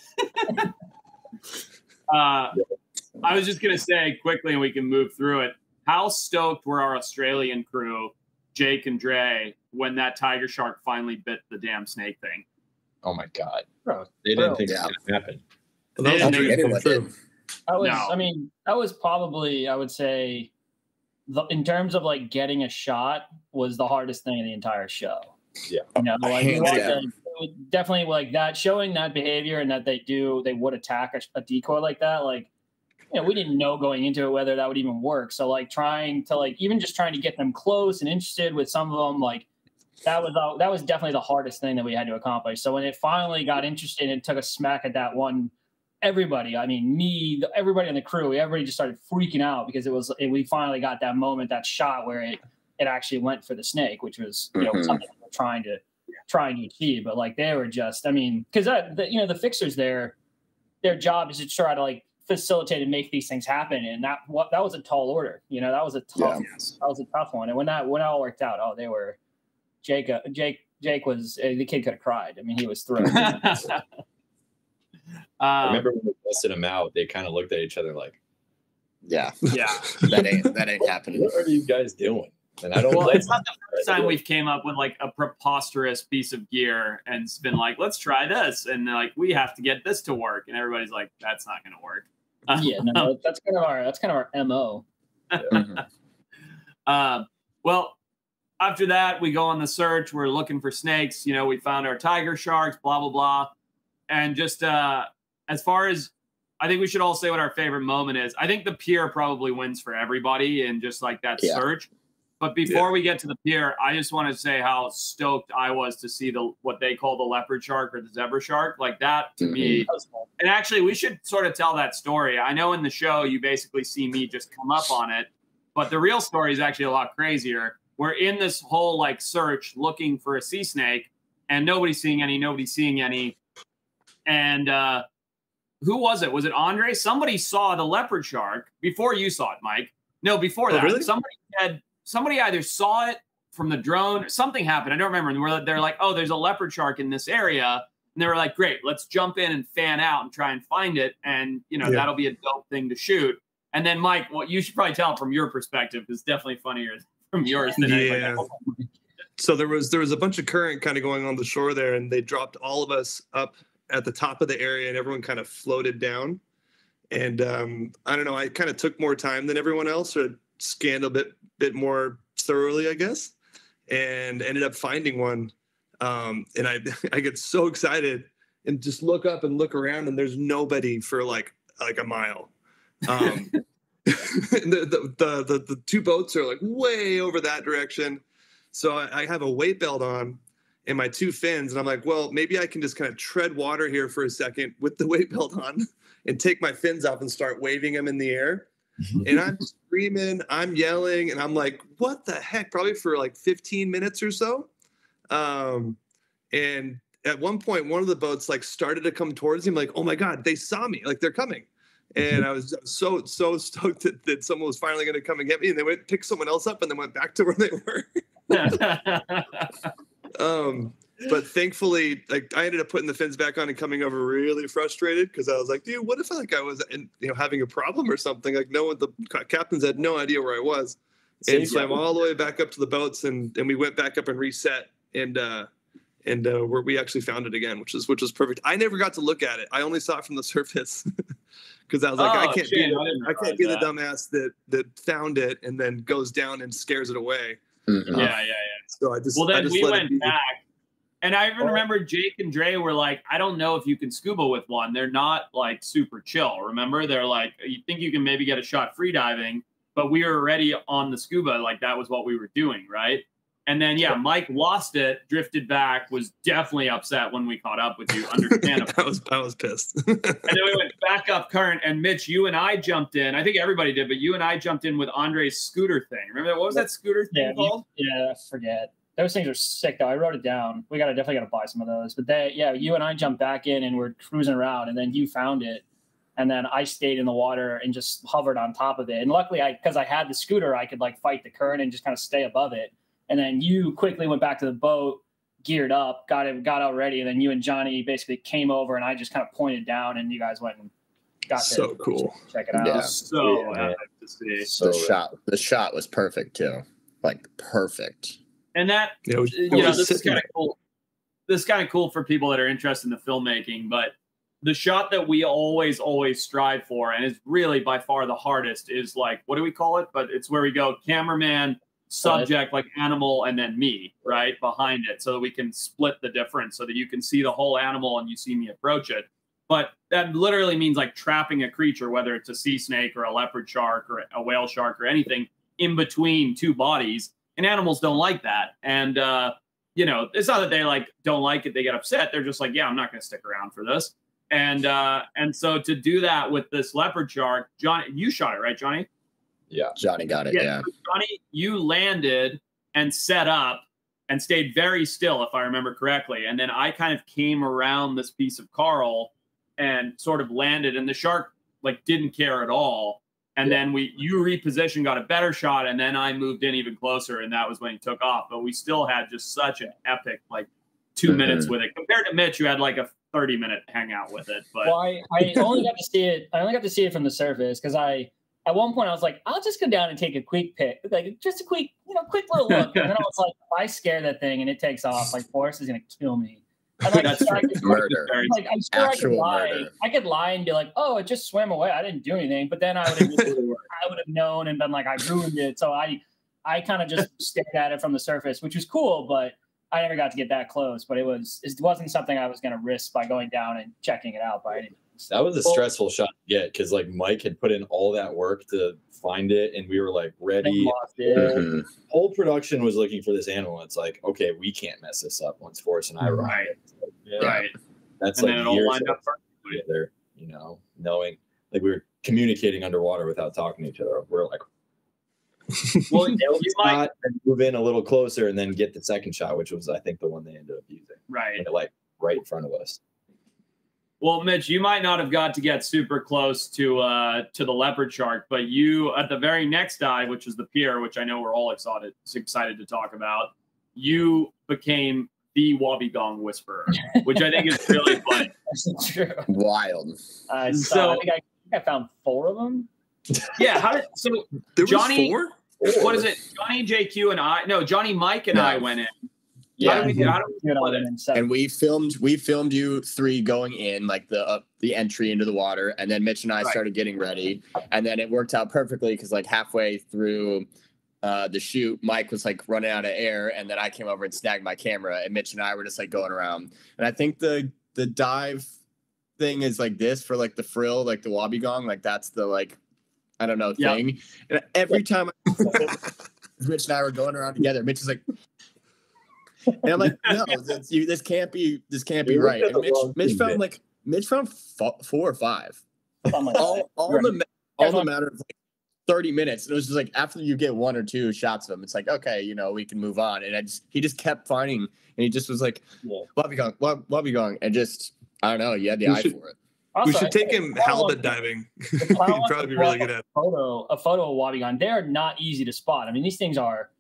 was just going to say quickly, and we can move through it. How stoked were our Australian crew, Jake and Dre, when that tiger shark finally bit the damn snake thing? Oh, my God. They didn't think it was going to happen. That was probably, I would say, in terms of like getting a shot, was the hardest thing in the entire show. Yeah, definitely like that, showing that behavior and that they would attack a decoy like that. Like, we didn't know going into it whether that would even work. So like trying to get them close and interested with some of them, like that was definitely the hardest thing that we had to accomplish. So when it finally got interested and took a smack at that one. Everybody, everybody on the crew, everybody just started freaking out because we finally got that moment, that shot where it actually went for the snake, which was something we were trying to achieve. But like they were just, because the fixers their job is to try to like facilitate and make these things happen, and that was a tall order. That was a tough one. And when that all worked out, they were Jake was the kid could have cried. He was thrilled. I remember when we busted him out, they kind of looked at each other like, yeah, that ain't happening. What are you guys doing? And I don't. Well, it's not the first time we've came up with like a preposterous piece of gear and it's been like, let's try this, and like we have to get this to work, and everybody's like, that's not going to work. That's kind of our MO. Well, after that, we go on the search. We're looking for snakes. We found our tiger sharks. Blah blah blah, and just as far as, I think we should all say what our favorite moment is. I think the pier probably wins for everybody and just like that search. But before we get to the pier, I just want to say how stoked I was to see what they call the leopard shark or the zebra shark. Like that to me. And actually, we should sort of tell that story. I know in the show, you basically see me just come up on it. But the real story is actually a lot crazier. We're in this whole like search looking for a sea snake and nobody's seeing any. And who was it? Was it Andre? Somebody saw the leopard shark before you saw it, Mike. No, before that. Really? Somebody either saw it from the drone or something happened. I don't remember. And they're like, oh, there's a leopard shark in this area. And they were like, great, let's jump in and fan out and try and find it. And, that'll be a dope thing to shoot. And then, Mike, what you should probably tell from your perspective is definitely funnier from yours than anybody else. So there was a bunch of current kind of going on the shore there, and they dropped all of us up at the top of the area, and everyone kind of floated down. And I don't know, I kind of took more time than everyone else, or scanned a bit more thoroughly, I guess, and ended up finding one. And I get so excited and just look up and look around, and there's nobody for like a mile. And the two boats are like way over that direction. So I have a weight belt on and my two fins, and I'm like, well, maybe I can just kind of tread water here for a second with the weight belt on and take my fins off and start waving them in the air. And I'm screaming, I'm yelling, and I'm like, what the heck? Probably for like 15 minutes or so. And at one point, one of the boats like started to come towards him, like, oh my God, they saw me, like they're coming. And I was so stoked that someone was finally going to come and get me. And they went pick someone else up and then went back to where they were. But thankfully, like I ended up putting the fins back on and coming over really frustrated because I was like, dude, what if I was having a problem or something? Like the captains had no idea where I was. And so I'm all the way back up to the boats, and we went back up and reset, and we actually found it again, which was perfect. I never got to look at it. I only saw it from the surface because I was like, I can't be the dumbass that found it and then goes down and scares it away. Yeah. So I just we went back. And I even remember Jake and Dre were like, I don't know if you can scuba with one. They're not like super chill. Remember? They're like, you think you can maybe get a shot free diving, but we were already on the scuba. Like that was what we were doing. Right. And then, yeah, Mike lost it, drifted back, was definitely upset when we caught up with you. Understandable. I was pissed. And then we went back up current. And Mitch, you and I jumped in. I think everybody did, but you and I jumped in with Andre's scooter thing. Remember that? What was that scooter thing called? Yeah, I forget. Those things are sick, though. I wrote it down. We definitely got to buy some of those. But you and I jumped back in and we're cruising around, and then you found it. And then I stayed in the water and just hovered on top of it. And luckily, because I had the scooter, I could like fight the current and just kind of stay above it. And then you quickly went back to the boat, geared up, got out ready. And then you and Johnny basically came over, and I just kind of pointed down, and you guys went and got so cool. Check it out. Yeah. So happy to see. The shot was perfect too. Like perfect. And that, this is kind of cool. This is kind of cool for people that are interested in the filmmaking. But the shot that we always strive for, and is really by far the hardest, is like, what do we call it? But it's where we go cameraman, subject, like animal, and then me, right, behind it, so that we can split the difference so that you can see the whole animal and you see me approach it. But that literally means like trapping a creature, whether it's a sea snake or a leopard shark or a whale shark or anything in between two bodies. And animals don't like that. And, it's not that they like don't like it. They get upset. They're just like, yeah, I'm not going to stick around for this. And so to do that with this leopard shark, Johnny, you shot it, right, Johnny? Yeah. Johnny got it. Yeah. So Johnny, you landed and set up and stayed very still, if I remember correctly. And then I kind of came around this piece of coral and sort of landed, and the shark like didn't care at all. And then you repositioned, got a better shot, and then I moved in even closer, and that was when he took off. But we still had just such an epic, like, 2 minutes with it. Compared to Mitch, who had like a 30-minute hangout with it. But I only got to see it. I only got to see it from the surface because at one point I was like, I'll just go down and take a quick pic, like just a quick little look. And then I was like, if I scare that thing and it takes off, like Forrest is gonna kill me. And like, that's murder. Like I'm sure Actual murder. I could lie and be like, oh, it just swam away. I didn't do anything. But then I would have known and been like, I ruined it. So I kind of just stared at it from the surface, which was cool, but I never got to get that close. But it wasn't something I was gonna risk by going down and checking it out by any means. That was a stressful shot to get because like Mike had put in all that work to find it, and we were like ready. Whole production was looking for this animal. It's like, okay, we can't mess this up once Forrest and I were right. Right. That's and like then it years all lined up together, knowing like we were communicating underwater without talking to each other. We're like, well, you might move in a little closer and then get the second shot, which was I think the one they ended up using. Right. Like right in front of us. Well, Mitch, you might not have got to get super close to the leopard shark, but you at the very next dive, which is the pier, which I know we're all excited to talk about, you became the Wobbegong Whisperer, which I think is really funny. That's true. Wild. So I think I found 4 of them. Yeah. There Johnny, was 4? What is it? Johnny, JQ, and I. No, Johnny, Mike, and I went in. Yeah, how do we and we filmed you 3 going in, like the entry into the water, and then Mitch and I started getting ready, and then it worked out perfectly because like halfway through the shoot, Mike was like running out of air, and then I came over and snagged my camera, and Mitch and I were just like going around. And I think the dive thing is like this for like the frill, like the Wobbegong, like that's the like I don't know thing. And every time Mitch and I were going around together, Mitch is like. And I'm like, no, this can't be right. And Mitch found 4 or 5, all in the matter of like 30 minutes. And it was just like after you get 1 or 2 shots of him, it's like okay, we can move on. And he just kept finding, and he just was like, Wobbegong, and just I don't know, you had the eye for it. Also, we should take him halibut diving. He'd probably be really good at it. A photo of Wobbegong. They are not easy to spot. I mean, these things are.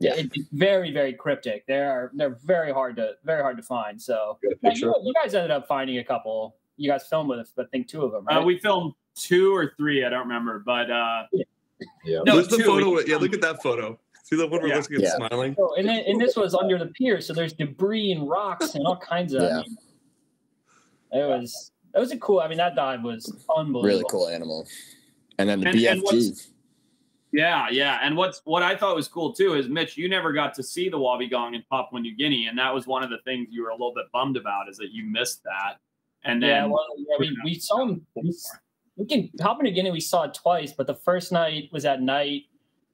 Yeah, it's very, very cryptic. They're very hard to find. So you guys ended up finding a couple. You guys filmed with us, but I think 2 of them. Right? We filmed 2 or 3. I don't remember, but no, there's the photo. Look at that photo. See that one where looking at smiling. Oh, and this was under the pier, so there's debris and rocks and all kinds of. Yeah. It was a cool. I mean, that dive was unbelievable. Really cool animal. And then the BFG. Yeah. And what I thought was cool too is, Mitch, you never got to see the wobbegong in Papua New Guinea, and that was one of the things you were a little bit bummed about, is that you missed that. And then we saw him. Papua New Guinea we saw it twice, but the first night was at night,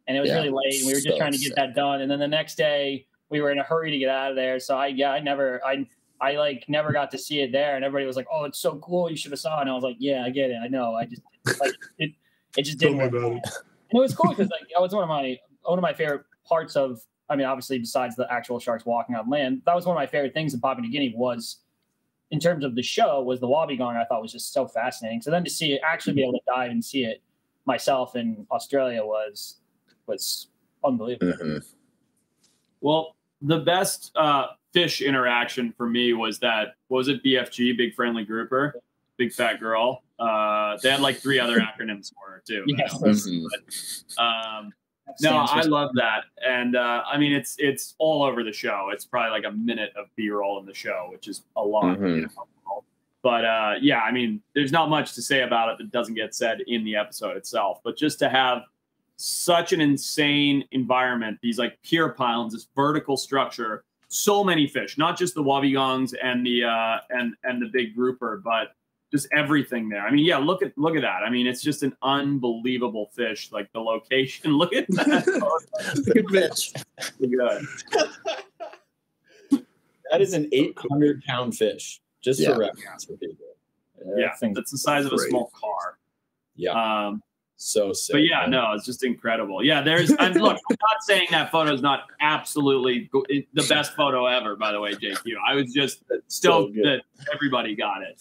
and it was really late, and we were just trying to get that done. And then the next day we were in a hurry to get out of there. So I never got to see it there, and everybody was like, "Oh, it's so cool! You should have saw it." And I was like, "Yeah, I get it. I know. I just it just didn't work out." And it was cool because that was one of my favorite parts of. I mean, obviously, besides the actual sharks walking on land, that was one of my favorite things in Papua New Guinea was, in terms of the show, was the wobbegong. I thought was just so fascinating. So then to see it, actually be able to dive and see it myself in Australia was unbelievable. Mm-hmm. Well, the best fish interaction for me was BFG, Big Friendly Grouper, Big Fat Girl. They had like 3 other acronyms for her too. Yes. No, I love that. And I mean, it's all over the show. It's probably like a minute of B-roll in the show, which is a lot. Mm-hmm. But yeah, I mean, there's not much to say about it that doesn't get said in the episode itself. But just to have such an insane environment, these like pier pylons, this vertical structure, so many fish, not just the wobbegongs and the big grouper, but just everything there. I mean, yeah, look at that. I mean, it's just an unbelievable fish. Like the location. Look at that. Good fish. Good. That is an 800-pound fish, just for reference for people. Yeah, that's the size of a small car. Yeah. So sick. But yeah, no, it's just incredible. Yeah, look, I'm not saying that photo is not absolutely the best photo ever, by the way, JQ. I was just stoked that everybody got it.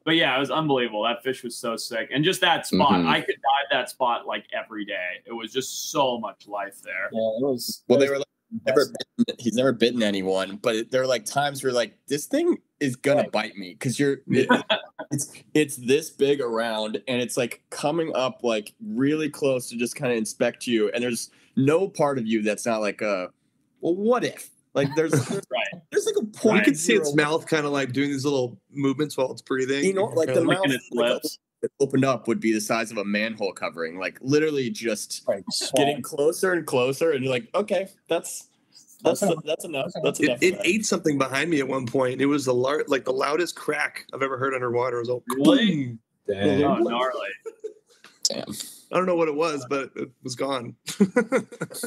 But yeah, it was unbelievable. That fish was so sick. And just that spot, I could dive that spot like every day. It was just so much life there. Yeah, it was. Well, they were like, he's never bitten anyone, but there were like times where like, this thing is gonna bite me, because it's this big around, and it's like coming up like really close to just kind of inspect you, and there's no part of you that's not like well, what if? Like there's there's like a point. You can see its mouth kind of like doing these little movements while it's breathing. You know, like the mouth its lips. That opened up would be the size of a manhole covering, like literally just getting closer and closer, and you're like, okay, that's enough. That's enough. It ate something behind me at one point. It was the loudest crack I've ever heard underwater. It was all really? Damn. Oh, gnarly. Damn. I don't know what it was, but it was gone.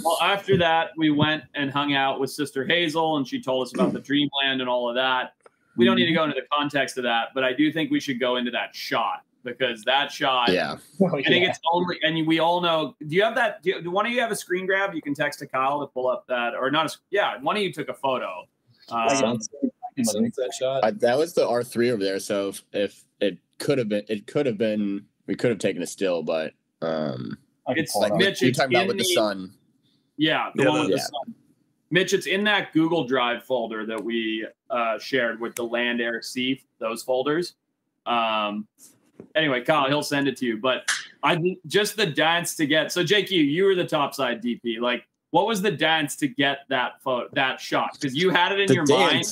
Well, after that, we went and hung out with Sister Hazel, and she told us about the Dreamland and all of that. We don't need to go into the context of that, but I do think we should go into that shot, because that shot, I think it's only, and we all know, do you have that? Do one of you have a screen grab? You can text to Kyle to pull up that, or not. One of you took a photo. Sunset shot. That was the R3 over there. So if it could have been, we could have taken a still, but it's like Mitch. You're talking about with the sun. Yeah, the one with the sun. Mitch, it's in that Google Drive folder that we shared with the land, air, sea, those folders. Anyway, Kyle, he'll send it to you. But I think just the dance to get. So, JQ, you were the topside DP. Like, what was the dance to get that shot? Because you had it in your mind.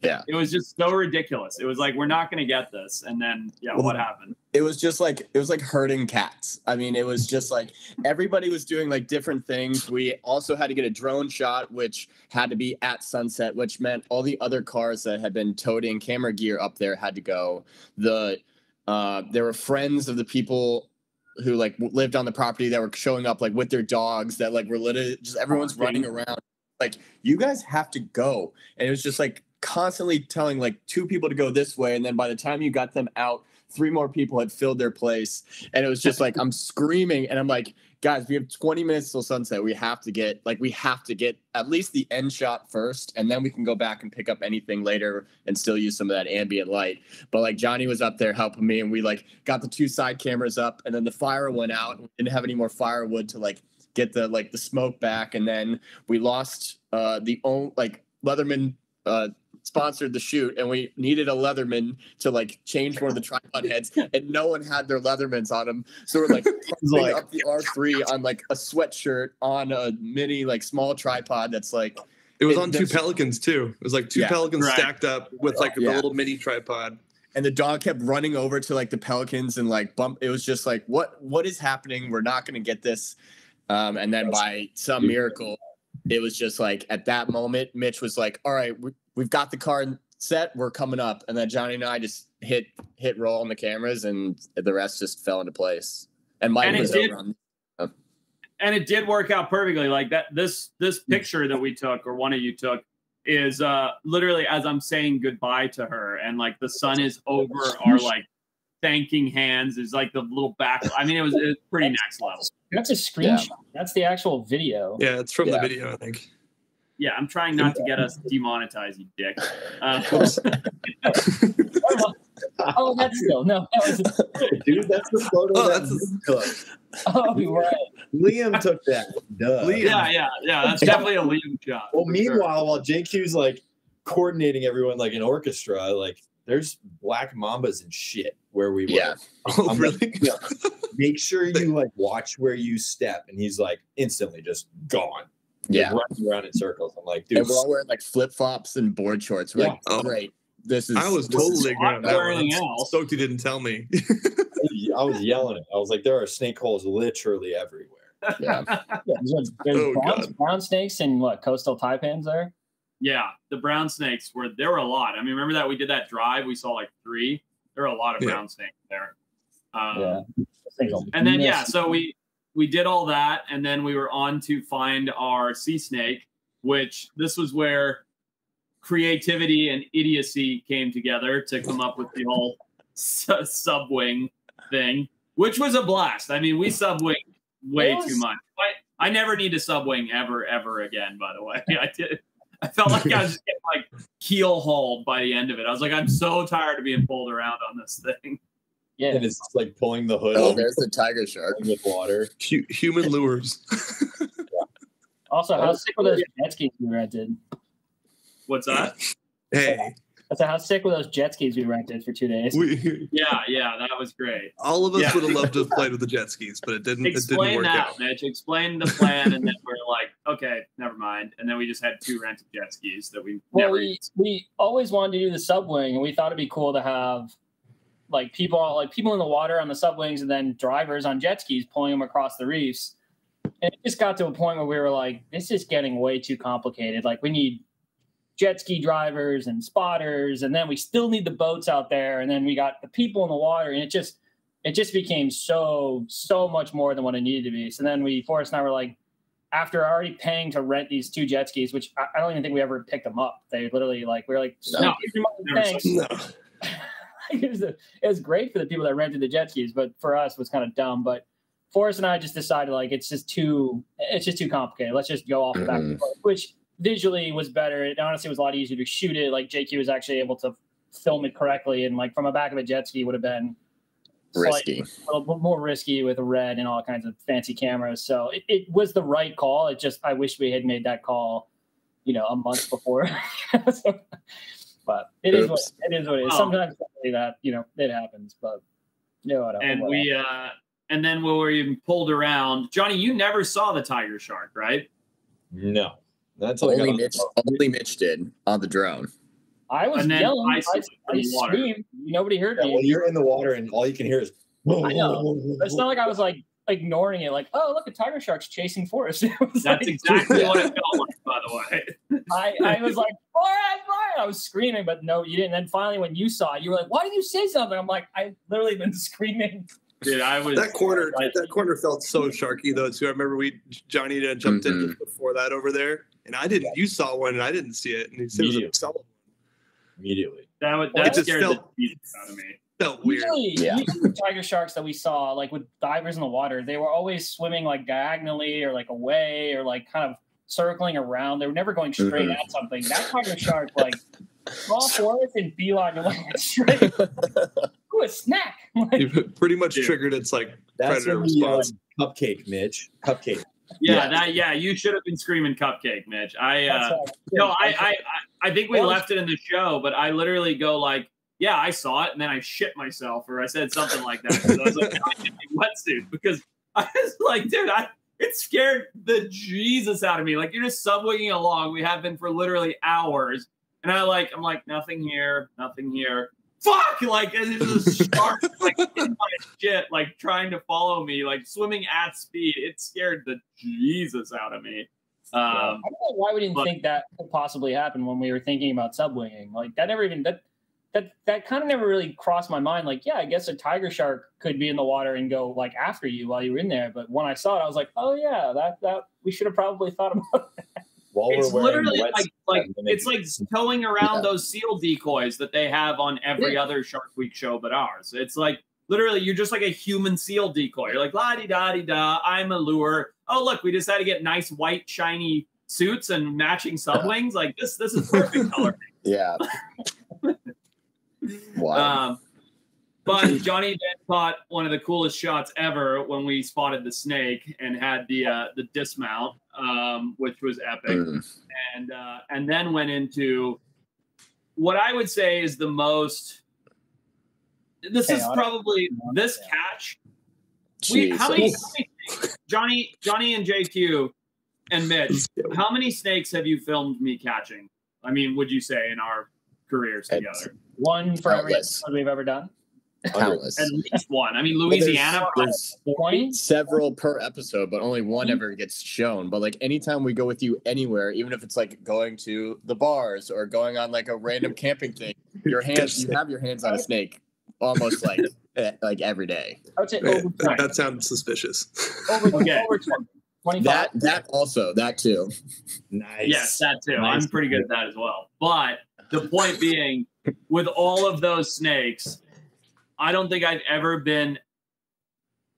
Yeah, it was just so ridiculous. It was like, we're not going to get this, and then what happened? It was like herding cats. I mean, it was just like everybody was doing like different things. We also had to get a drone shot, which had to be at sunset, which meant all the other cars that had been toting camera gear up there had to go. There were friends of the people who like lived on the property that were showing up like with their dogs that like were literally just everyone's running around. Like, you guys have to go. And it was just like constantly telling like 2 people to go this way, and then by the time you got them out, 3 more people had filled their place, and it was just like I'm screaming, and I'm like, guys, we have 20 minutes till sunset. We have to get at least the end shot first, and then we can go back and pick up anything later and still use some of that ambient light. But like Johnny was up there helping me, and we like got the 2 side cameras up, and then the fire went out, and we didn't have any more firewood to like get the smoke back, and then we lost Leatherman sponsored the shoot, and we needed a Leatherman to like change one of the tripod heads, and no one had their Leathermans on them, so we're like pumping up the R3 on like a sweatshirt on a mini like small tripod that's like it was on 2 Pelicans too. It was like 2 Pelicans stacked up with like the little mini tripod. and the dog kept running over to like the pelicans and like bump. It was just like, what is happening? We're not going to get this. And then by some miracle, it was just like at that moment, Mitch was like, all right, we've got the car set. We're coming up. And then Johnny and I just hit roll on the cameras, and the rest just fell into place. And Mike was over on. And it did work out perfectly. Like that, this picture that we took, or one of you took, is literally as I'm saying goodbye to her, and like the sun is over our like thanking hands. Is like the little back. I mean, it was pretty next level. That's a screenshot. Yeah. That's the actual video. Yeah, it's from the video, I think. Yeah, I'm trying not to get us demonetized, you dick. Oh, that's still no. Dude, that's the photo that took. Oh, right. Liam took that. Duh. Liam. Yeah. That's definitely a Liam shot. Well, meanwhile, while JQ's like coordinating everyone like an orchestra, like there's black mambas and shit where we were. Yeah. Oh, really? Make sure you like watch where you step, and he's like instantly just gone. Yeah, running around in circles. I'm like, dude, and we're all wearing like flip flops and board shorts. We're like, great. I was totally agreeing on that one. I'm stoked you didn't tell me. I was yelling it. I was like, there are snake holes literally everywhere. Yeah. There's brown snakes and what, coastal taipans there? Yeah, the brown snakes there were a lot. I mean, remember that we did that drive? We saw like 3. There were a lot of brown snakes there. And then so we did all that, and then we were on to find our sea snake, which this was where creativity and idiocy came together to come up with the whole subwing thing, which was a blast. I mean, we subwinged way too much. I never need to subwing ever again, by the way. I felt like I was just getting like keel hauled by the end of it. I was like, I'm so tired of being pulled around on this thing. Yeah, and it's like pulling the hood. Oh, there's the tiger shark with water. Human lures. Also, how sick were those jet skis we rented? What's that? Hey. I said, how sick were those jet skis we rented for 2 days? Yeah, that was great. All of us would have loved to have played with the jet skis, but it didn't work out. Mitch. Explain the plan, and then we're like, okay, never mind. And then we just had 2 rented jet skis that we never used. We always wanted to do the subwing, and we thought it'd be cool to have like people in the water on the subwings, and then drivers on jet skis pulling them across the reefs. And it just got to a point where we were like, this is getting way too complicated. Like, we need jet ski drivers and spotters, and then we still need the boats out there, and then we got the people in the water, and it just became so much more than what it needed to be. So then Forrest and I were like, after already paying to rent these 2 jet skis, which I don't even think we ever picked them up. They literally like, we were like, thanks. It was great for the people that rented the jet skis, but for us it was kind of dumb. But Forrest and I just decided like it's just too complicated. Let's just go off the back, which visually was better. It honestly was a lot easier to shoot it. Like JQ was actually able to film it correctly, and like from the back of a jet ski would have been risky, a little bit more risky with a red and all kinds of fancy cameras. So it was the right call. I wish we had made that call, a month before. But it is what it is. Sometimes that it happens, but whatever. And and then when we were even pulled around, Johnny, you never saw the tiger shark, right? No, that's only Mitch did on the drone. I was yelling. I screamed. Nobody heard me. Well, you're in the water, and all you can hear is. I know. It's not like I was like ignoring it. Like, oh, look, a tiger shark's chasing Forrest. That's exactly what it felt like, by the way. I was like, Forrest! I was screaming, but no, you didn't. And then finally, when you saw it, you were like, why didn't you say something? I'm like, I've literally been screaming. Dude, that corner felt so sharky though too. I remember Johnny jumped in just before that over there, and I didn't. You saw one, and I didn't see it, and he said it was a solid one. Immediately. That scared the beat out of me. Felt weird. Usually the tiger sharks that we saw, like with divers in the water, they were always swimming like diagonally or like away or like kind of circling around. They were never going straight at something. That tiger shark like saw Forrest and beeline and went straight. Ooh, a snack. You pretty much triggered its like predator response. Cupcake, Mitch. Cupcake. Yeah, you should have been screaming cupcake, Mitch. I think we left it in the show, but I literally go like, yeah, I saw it, and then I shit myself, or I said something like that. So I was like, I need a wetsuit, because I was like, dude, it scared the Jesus out of me. Like, you're just subwinging along. We have been for literally hours, and I'm like, nothing here. fuck, like it's a shark like in my shit, like trying to follow me, like swimming at speed. It scared the Jesus out of me. I don't know why we didn't think that could possibly happen when we were thinking about subwinging. Like that never even that kind of never really crossed my mind. Like, yeah, I guess a tiger shark could be in the water and go like after you while you were in there. But when I saw it, I was like, oh yeah, that we should have probably thought about that. It's literally like it's like towing around those seal decoys that they have on every other Shark Week show but ours. It's like literally you're just like a human seal decoy. You're like la-di-da-di-da, I'm a lure. Oh look, we decided to get nice white shiny suits and matching subwings. Like this is perfect color. Yeah. Wow. But Johnny then caught one of the coolest shots ever when we spotted the snake and had the dismount, which was epic, and then went into what I would say is the most. This is probably this catch. How many Johnny and JQ and Mitch? How many snakes have you filmed me catching? I mean, would you say in our careers together? One for every episode we've ever done. Countless. At least one. I mean, Louisiana. There's several per episode, but only one ever gets shown. But like anytime we go with you anywhere, even if it's like going to the bars or going on like a random camping thing, you have your hands on a snake almost like every day. I would say that sounds suspicious. Over 25. That too. Nice. Yes, that too. Nice. I'm pretty good at that as well. But the point being, with all of those snakes, I don't think I've ever been.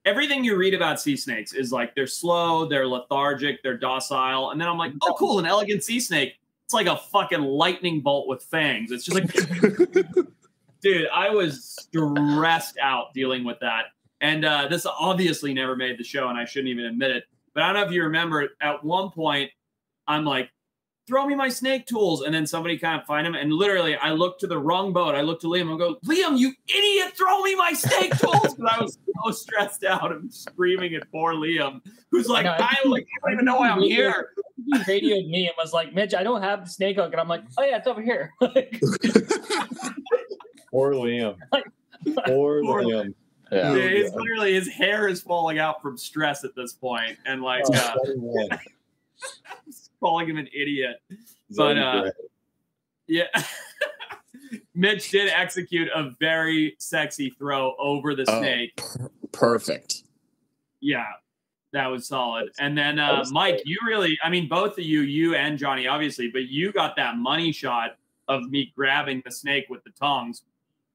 Everything you read about sea snakes is like they're slow, they're lethargic, they're docile. And then I'm like, oh, cool, an elegant sea snake. It's like a fucking lightning bolt with fangs. It's just like, dude, I was stressed out dealing with that. And this obviously never made the show, and I shouldn't even admit it. But I don't know if you remember, at one point, I'm like, throw me my snake tools. And then somebody kind of find him. And literally, I look to the wrong boat. I look to Liam and go, Liam, you idiot, throw me my snake tools. But I was so stressed out and screaming at poor Liam, who's like, I don't even know why I'm here. He radioed me and was like, Mitch, I don't have the snake hook. And I'm like, oh, yeah, it's over here. Poor Liam. Poor Liam. Yeah. It's literally, his hair is falling out from stress at this point. And like, calling him an idiot. But yeah, Mitch did execute a very sexy throw over the snake. Perfect. Yeah, that was solid. And then Mike, you really, I mean, both of you and Johnny, obviously, but you got that money shot of me grabbing the snake with the tongs.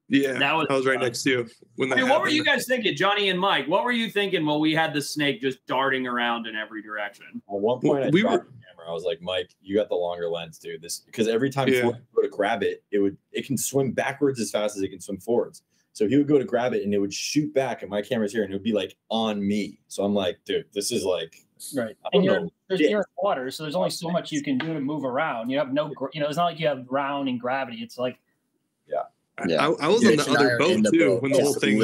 Yeah, I was right next to you when that happened. What were you guys thinking, Johnny and Mike? What were you thinking while we had the snake just darting around in every direction? At one point, I dropped the camera. I was like, Mike, you got the longer lens, dude. This because every time Forrest would go to grab it, it can swim backwards as fast as it can swim forwards. So he would go to grab it and it would shoot back, and my camera's here, and it would be like on me. So I'm like, dude, this is like right. And you're in water, so there's only so much you can do to move around. You have no, it's not like you have ground and gravity. It's like, yeah, I was on the other boat too when the whole thing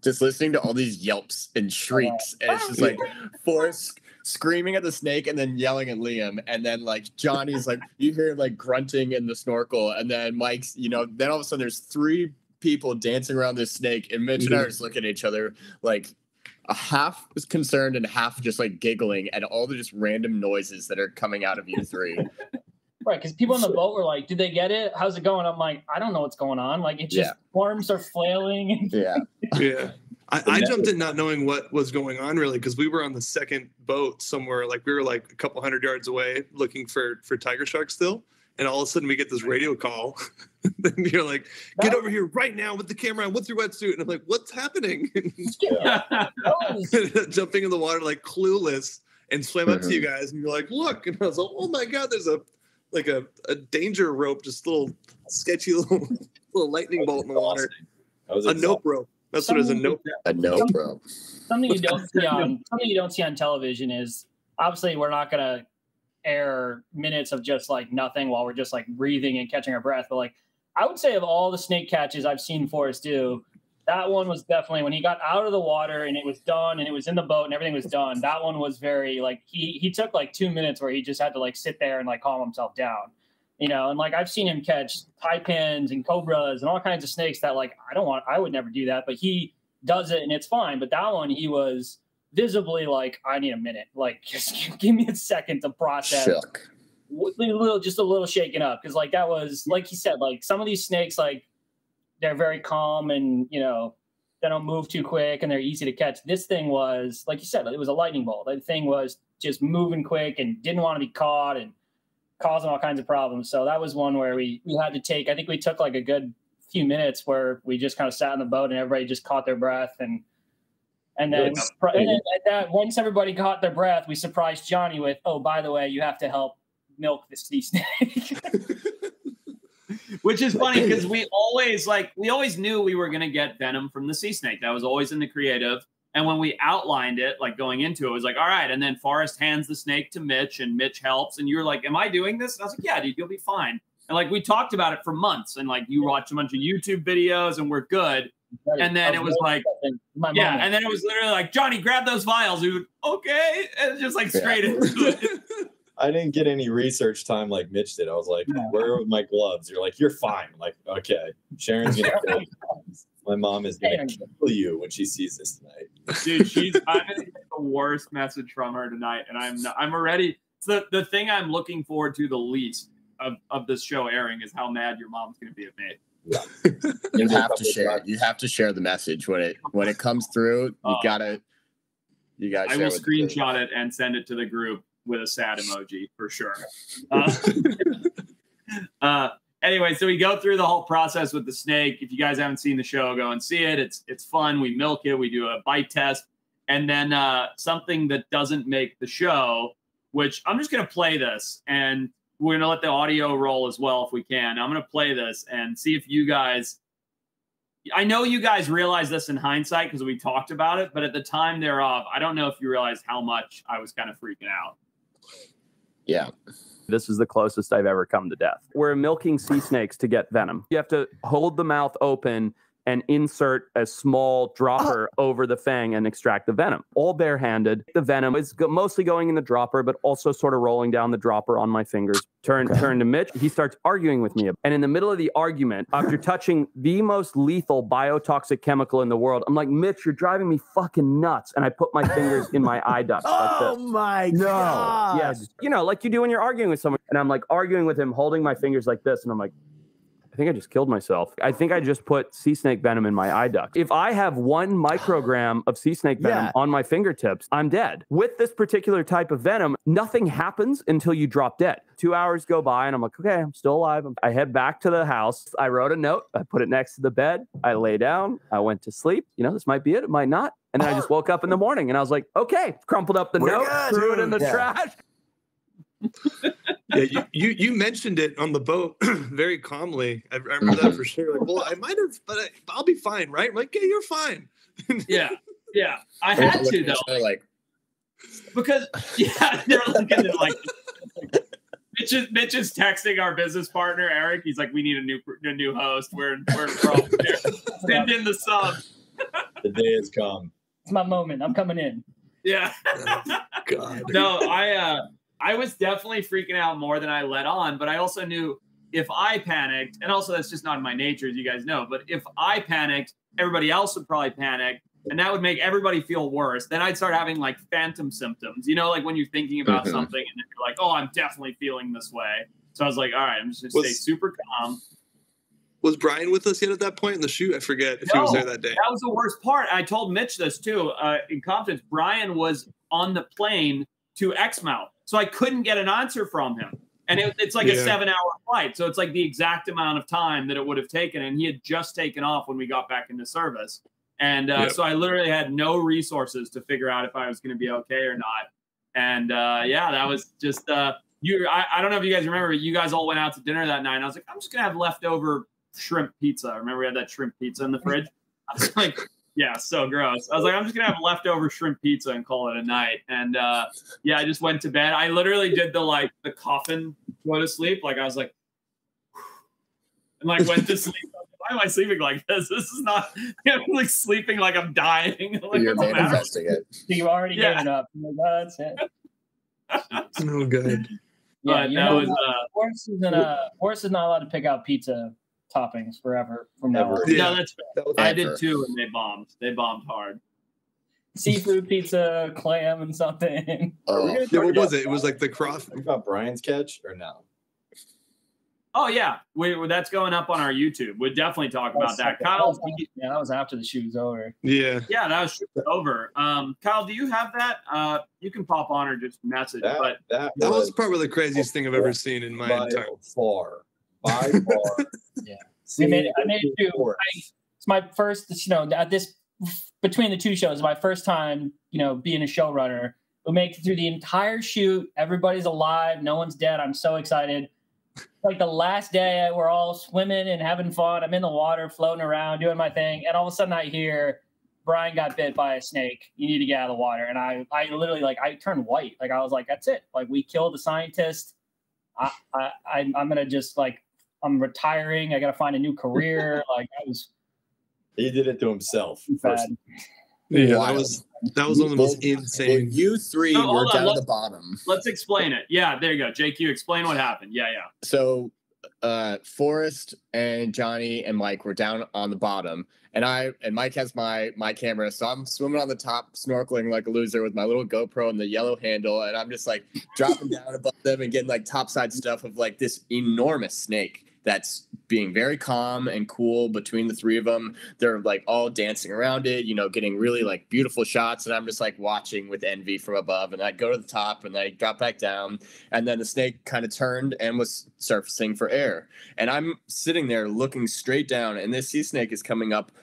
just listening to all these yelps and shrieks, and it's just like Forrest screaming at the snake and then yelling at Liam, and then like Johnny's like you hear like grunting in the snorkel, and then Mike's then all of a sudden there's three people dancing around this snake, and Mitch and I are just looking at each other like a half was concerned and half just like giggling at all the just random noises that are coming out of you three. Right, because people on the boat were like, "Did they get it? How's it going?" I'm like, "I don't know what's going on. Like, it just arms are flailing." Yeah. I jumped in not knowing what was going on really because we were on the second boat somewhere. Like we were like a couple 100 yards away looking for tiger sharks still, and all of a sudden we get this radio call. Then you're like, "Get over here right now with the camera and with your wetsuit." And I'm like, "What's happening?" Jumping in the water like clueless and swam up to you guys, and you're like, "Look!" And I was like, "Oh my god, there's a danger rope, just a little sketchy little lightning bolt in the water. A nope rope. That's what it is, a nope. A nope rope. Something you don't see on television is obviously we're not gonna air minutes of just like nothing while we're just like breathing and catching our breath. But like I would say of all the snake catches I've seen Forrest do, that one was definitely when he got out of the water and it was done and it was in the boat and everything was done. That one was very like he took like 2 minutes where he just had to like sit there and like calm himself down. And like I've seen him catch taipans and cobras and all kinds of snakes that like I would never do that, but he does it and it's fine. But that one, he was visibly like, I need a minute, like just give me a second to process. Shook. Just a little shaken up, because like that was, like he said, like some of these snakes, like they're very calm and they don't move too quick and they're easy to catch. This thing was, like you said, it was a lightning bolt. That thing was just moving quick and didn't want to be caught and causing all kinds of problems. So that was one where we had to take, I think we took like a good few minutes where we just kind of sat in the boat and everybody just caught their breath. And then at that, once everybody caught their breath, we surprised Johnny with, oh, by the way, you have to help milk the sea snake. Which is funny because we always knew we were going to get venom from the sea snake. That was always in the creative. And when we outlined it, like going into it, was like, all right. And then Forrest hands the snake to Mitch and Mitch helps. And you're like, am I doing this? And I was like, yeah, dude, you'll be fine. And like, we talked about it for months, and like you watch a bunch of YouTube videos and we're good. And then it was like, yeah. And then it was literally like, Johnny, grab those vials, dude. Okay. And just like straight into it. I didn't get any research time like Mitch did. I was like, where are my gloves? You're like, you're fine. I'm like, okay, Sharon's going to kill you. My mom is going to kill you when she sees this tonight. Dude, I'm going to get the worst message from her tonight. And I'm already, the thing I'm looking forward to the least of this show airing is how mad your mom's going to be at me. Yeah. You have to share. You have to share the message when it comes through. You gotta share. I will screenshot it and send it to the group with a sad emoji for sure. Anyway, so we go through the whole process with the snake. If you guys haven't seen the show, go and see it. It's fun. We milk it. We do a bite test. And then something that doesn't make the show, which I'm just going to play this, and we're going to let the audio roll as well if we can. I'm going to play this and see if you guys, I know you guys realize this in hindsight because we talked about it, but at the time thereof, I don't know if you realized how much I was kind of freaking out. Yeah. This is the closest I've ever come to death. We're milking sea snakes to get venom. You have to hold the mouth open and insert a small dropper over the fang and extract the venom. All barehanded. The venom is mostly going in the dropper, but also sort of rolling down the dropper on my fingers. Turn to Mitch. He starts arguing with me. And in the middle of the argument, after touching the most lethal biotoxic chemical in the world, I'm like, Mitch, you're driving me fucking nuts. And I put my fingers in my eye duct. Oh my God. Yes. Like you do when you're arguing with someone. And I'm like arguing with him, holding my fingers like this. And I'm like, I think I just killed myself. I think I just put sea snake venom in my eye duct. If I have 1 microgram of sea snake venom on my fingertips, I'm dead. With this particular type of venom, nothing happens until you drop dead. 2 hours go by and I'm like, okay, I'm still alive. I head back to the house. I wrote a note. I put it next to the bed. I lay down. I went to sleep. This might be it. It might not. And then I just woke up in the morning and I was like, okay, crumpled up the note, threw it in the trash. Yeah, you mentioned it on the boat very calmly. I remember that for sure. Like, well, I might have, but I'll be fine, right? I'm like, yeah, you're fine. Yeah. I had to though, like because they're looking at like Mitch is texting our business partner Eric. He's like, we need a new host. We're in trouble here. Send in the sub. The day has come. It's my moment. I'm coming in. Yeah. God. No, I was definitely freaking out more than I let on, but I also knew if I panicked, and also that's just not in my nature, as you guys know, but if I panicked, everybody else would probably panic, and that would make everybody feel worse. Then I'd start having like phantom symptoms, like when you're thinking about something and you're like, oh, I'm definitely feeling this way. So I was like, all right, I'm just going to stay super calm. Was Brian with us yet at that point in the shoot? I forget if he was there that day. That was the worst part. I told Mitch this too, in confidence. Brian was on the plane to Exmouth. So I couldn't get an answer from him. And it's like a 7-hour flight. So it's like the exact amount of time that it would have taken. And he had just taken off when we got back into service. And so I literally had no resources to figure out if I was going to be okay or not. And that was just, I don't know if you guys remember, but you guys all went out to dinner that night. And I was like, I'm just going to have leftover shrimp pizza. Remember we had that shrimp pizza in the fridge? I was like, yeah, so gross. I was like, I'm just going to have leftover shrimp pizza and call it a night. And I just went to bed. I literally did the coffin go to sleep. Like I was like, and went to sleep. Why am I sleeping like this? This is not, I'm like sleeping like I'm dying. Like, you're manifesting it. You already gave it up. Like, oh, that's it. Oh, good. Yeah, but that was Forrest is not allowed to pick out pizza toppings forever from now on. No, that's fair. I did too, and they bombed. They bombed hard. Seafood pizza, clam, and something. Yeah, what was it? It was like the cross. About Brian's catch or no? Oh yeah, that's going up on our YouTube. We'll definitely talk about that. Kyle, that was after the shoot was over. Yeah, that was over. Kyle, do you have that? You can pop on or just message. That was probably the craziest thing I've ever seen in my entire by far. Yeah, I made it too. It's my first. At this between the two shows, my first time. Being a showrunner. We make it through the entire shoot. Everybody's alive. No one's dead. I'm so excited. Like the last day, we're all swimming and having fun. I'm in the water, floating around, doing my thing. And all of a sudden I hear Brian got bit by a snake. You need to get out of the water. And I literally I turned white. Like I was like, that's it. Like we killed the scientist. I'm going to just I'm retiring. I got to find a new career. He did it to himself. Yeah, that was one of the most insane. You three were down at the bottom. Let's explain it. Yeah, there you go. JQ, explain what happened. Yeah. So Forrest and Johnny and Mike were down on the bottom, and Mike has my camera, so I'm swimming on the top, snorkeling like a loser with my little GoPro and the yellow handle, and I'm just dropping down above them and getting topside stuff of this enormous snake that's being very calm and cool between the three of them. They're all dancing around it, getting really beautiful shots. And I'm just watching with envy from above. And I go to the top and I drop back down. And then the snake kind of turned and was surfacing for air. And I'm sitting there looking straight down. And this sea snake is coming up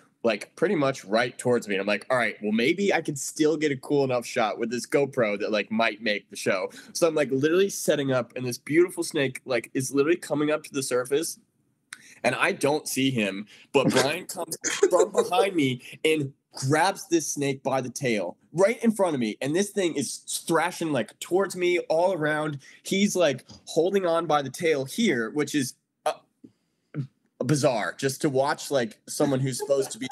pretty much right towards me. And I'm like, all right, well, maybe I could still get a cool enough shot with this GoPro that might make the show. So I'm literally setting up, and this beautiful snake is literally coming up to the surface, and I don't see him, but Brian comes from behind me and grabs this snake by the tail right in front of me. And this thing is thrashing towards me all around. He's holding on by the tail here, which is bizarre just to watch someone who's supposed to be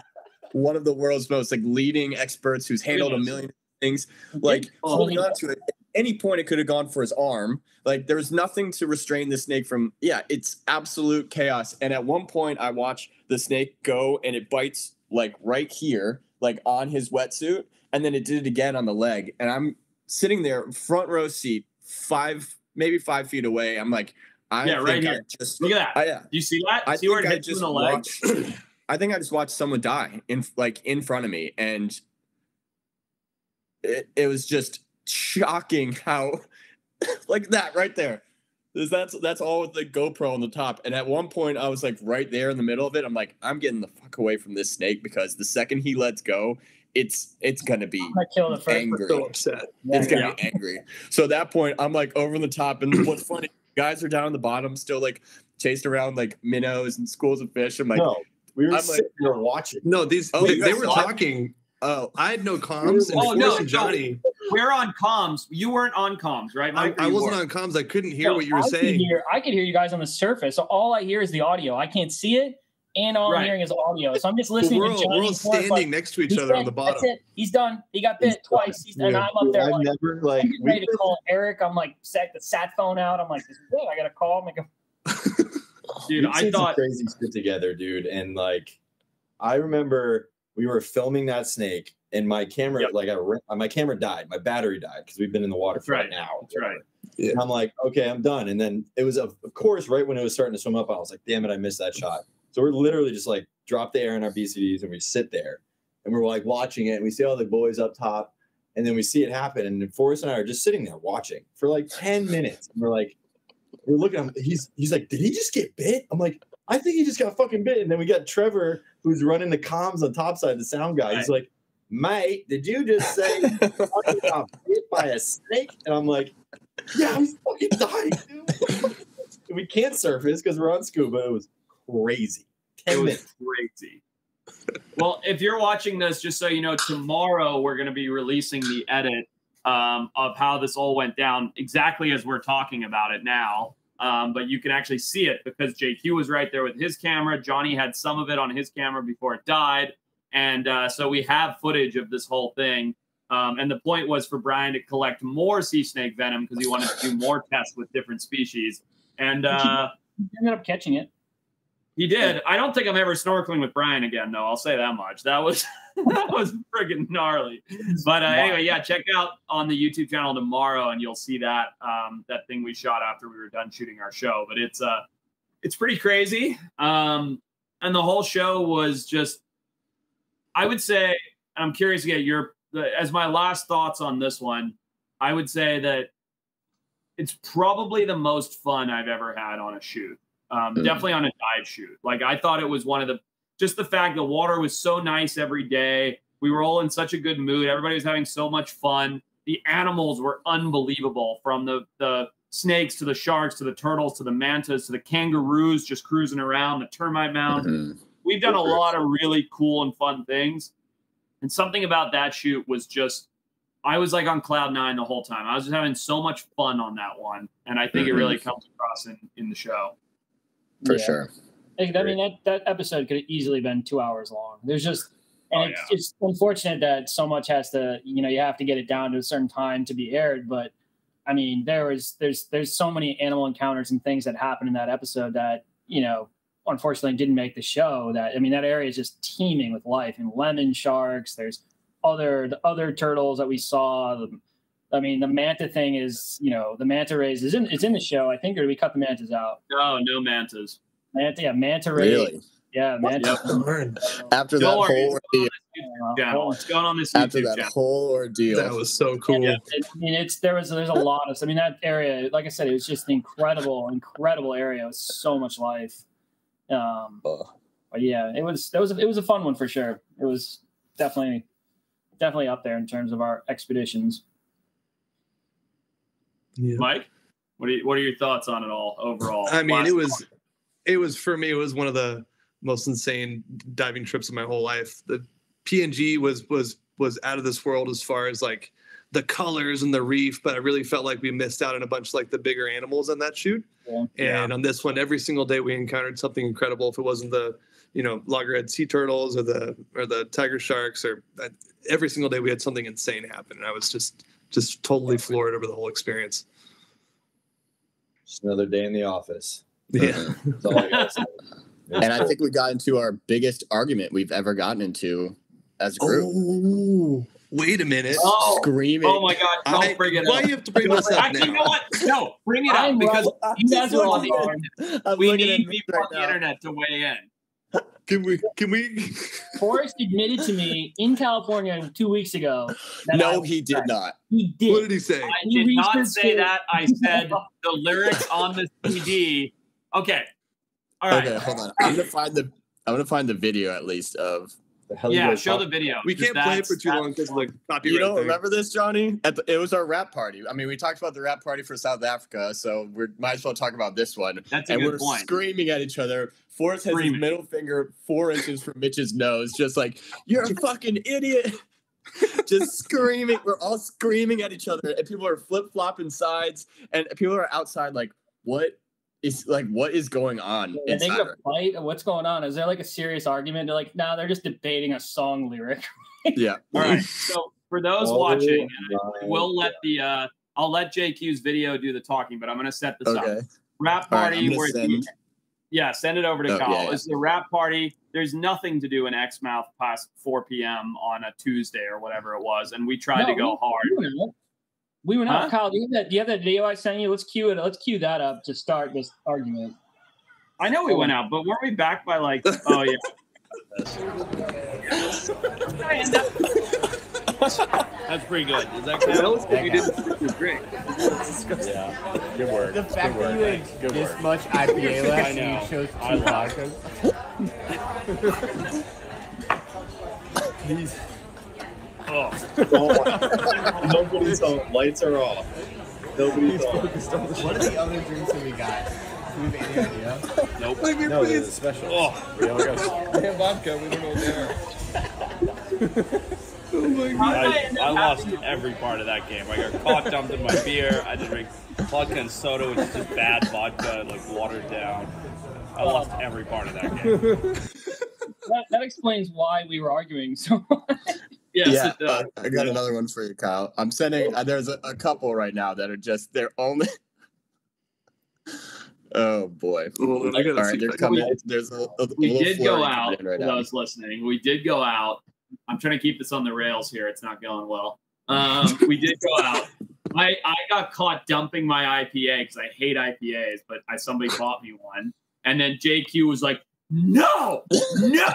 one of the world's most leading experts, who's handled a million things, holding on to it. At any point it could have gone for his arm. There was nothing to restrain the snake from. It's absolute chaos. And at one point I watch the snake go and it bites right here, on his wetsuit, and then it did it again on the leg. And I'm sitting there front row seat, maybe 5 feet away. I'm right here. Look at that. You see that? I see where it hits you in the leg? I think I just watched someone die in front of me, and it was just shocking how that right there. That's all with the GoPro on the top. And at one point I was right there in the middle of it. I'm getting the fuck away from this snake, because the second he lets go, it's gonna be angry. So upset. It's gonna be angry. So at that point I'm over the top, and what's funny, guys are down on the bottom still chased around minnows and schools of fish. I'm no, we were sitting there watching. No, they were talking. Oh, I had no comms. And Johnny. We're on comms. You weren't on comms, right, Mike? I wasn't on comms. I couldn't hear what you were saying. I could hear you guys on the surface. So all I hear is the audio. I can't see it, and all I'm hearing is audio. So I'm just listening to Johnny. We're all standing next to each other on the bottom. That's it. He's done. He got bit twice. And I'm up there. I've never I'm ready to call Eric. I'm set the sat phone out. I'm this is good. I got to call him. Dude, I thought crazy shit together, dude. And I remember we were filming that snake, and my camera, my camera died. My battery died because we've been in the water for an hour. That's right. Yeah. And I'm okay, I'm done. And then it was, of course, right when it was starting to swim up, I was damn it, I missed that shot. So we're literally just drop the air in our BCDs, and we sit there, and we're watching it, and we see all the boys up top, and then we see it happen. And Forrest and I are just sitting there watching for 10 minutes. And we're looking at him. He's did he just get bit? I'm I think he just got fucking bit. And then we got Trevor, who's running the comms on topside, the sound guy. He's mate, did you just say you got bit by a snake? And I'm yeah, he's fucking dying, dude. We can't surface because we're on scuba. It was crazy. 10 minutes. Crazy. Well, if you're watching this, just so you know, tomorrow we're going to be releasing the edit of how this all went down, exactly as we're talking about it now. But you can actually see it because JQ was right there with his camera. Johnny had some of it on his camera before it died. And so we have footage of this whole thing. And the point was for Brian to collect more sea snake venom because he wanted to do more tests with different species. And he ended up catching it. He did. I don't think I'm ever snorkeling with Brian again, though. I'll say that much. That was friggin' gnarly. But anyway, yeah, check out on the YouTube channel tomorrow, and you'll see that that thing we shot after we were done shooting our show. But it's pretty crazy. And the whole show was just, I would say, I'm curious to get as my last thoughts on this one, I would say that it's probably the most fun I've ever had on a shoot. Definitely on a dive shoot. Like, I thought it was just the fact the water was so nice every day. We were all in such a good mood. Everybody was having so much fun. The animals were unbelievable, from the snakes to the sharks to the turtles to the mantas to the kangaroos just cruising around, the termite mound. We've done a lot of really cool and fun things. And something about that shoot was just, I was like on cloud 9 the whole time. I was just having so much fun on that one. And I think it really comes across in the show. For sure. I mean, that episode could have easily been 2 hours long. There's just, and it's unfortunate that so much has to, you have to get it down to a certain time to be aired. But I mean, there's so many animal encounters and things that happen in that episode that, unfortunately didn't make the show. That area is just teeming with life, and lemon sharks. There's the other turtles that we saw. The manta thing is, the manta rays it's in the show, I think, or did we cut the mantas out? No mantas. Manta rays. Really? Yeah, manta. After that whole ordeal. It's going on this YouTube channel. Whole ordeal. That was so cool. Yeah, there's a lot of. That area, like I said, it was just an incredible area with so much life. But yeah, it was a fun one for sure. It was definitely up there in terms of our expeditions. Yeah. Mike, what are your thoughts on it all overall? I mean, it was for me, it was one of the most insane diving trips of my whole life. The PNG was out of this world as far as like the colors and the reef, but I really felt like we missed out on a bunch of like the bigger animals on that shoot. And on this one, every single day we encountered something incredible. If it wasn't the loggerhead sea turtles or the tiger sharks, or every single day we had something insane happen, and I was just totally floored over the whole experience. Just another day in the office. Yeah. That's all I gotta say. And I think we got into our biggest argument we've ever gotten into as a group. Oh, wait a minute. Screaming. Oh my God. Don't bring it up. Why do you have to bring this up Actually, now? you know what? No, bring it up, because you guys are on the internet. We need people on the internet to weigh in. Can we? Forrest admitted to me in California 2 weeks ago. No, he did not. He did. What did he say? I did not say that. I said the lyrics on the CD. Okay. All right. Okay, hold on. I'm gonna find the video at least of. Show the video. We can't play it for too long because of the copyright. You don't remember this, Johnny? It was our rap party. I mean, we talked about the rap party for South Africa, so we might as well talk about this one. That's a good point. We're screaming at each other. Forrest has his middle finger 4 inches from Mitch's nose, just like, "You're a fucking idiot." Just screaming. We're all screaming at each other, and people are flip-flopping sides, and people are outside like, what is going on? I think a fight. What's going on? Is there like a serious argument? They're like, nah, they're just debating a song lyric. Yeah. All right. So for those watching, we'll let I'll let JQ's video do the talking, but I'm going to set this up. Rap party send it over to Kyle. Yeah. This is a rap party. There's nothing to do in Exmouth past 4 p.m. on a Tuesday or whatever it was, and we tried to go hard. We went out, Kyle. Do you have that video I sent you? Let's cue it. Let's cue that up to start this argument. I know we went out, but weren't we back by like? Oh yeah. That's pretty good. Is that good? You didn't drink. Yeah. Good work. The fact that you had this much IPA left and you chose 2 vodkas. These. Nobody's on. Lights are off. Nobody's focused on the show. What are the other drinks that we got? Do we have any idea? Nope. No, there's a special. We have vodka. We don't know what they are. Oh my God. I lost every part of that game. I got caught dumped in my beer. I had to drink vodka and soda, which is just bad vodka, like watered down. I lost every part of that game. That explains why we were arguing so much. Yes, yeah. I got another one for you, Kyle. I'm sending. There's a couple right now that are just they're only. Oh boy! Well, all right, they're coming. There's a we did go out. Right for those listening, we did go out. I'm trying to keep this on the rails here. It's not going well. We did go out. I got caught dumping my IPA because I hate IPAs, but somebody bought me one, and then JQ was like, "No, no!"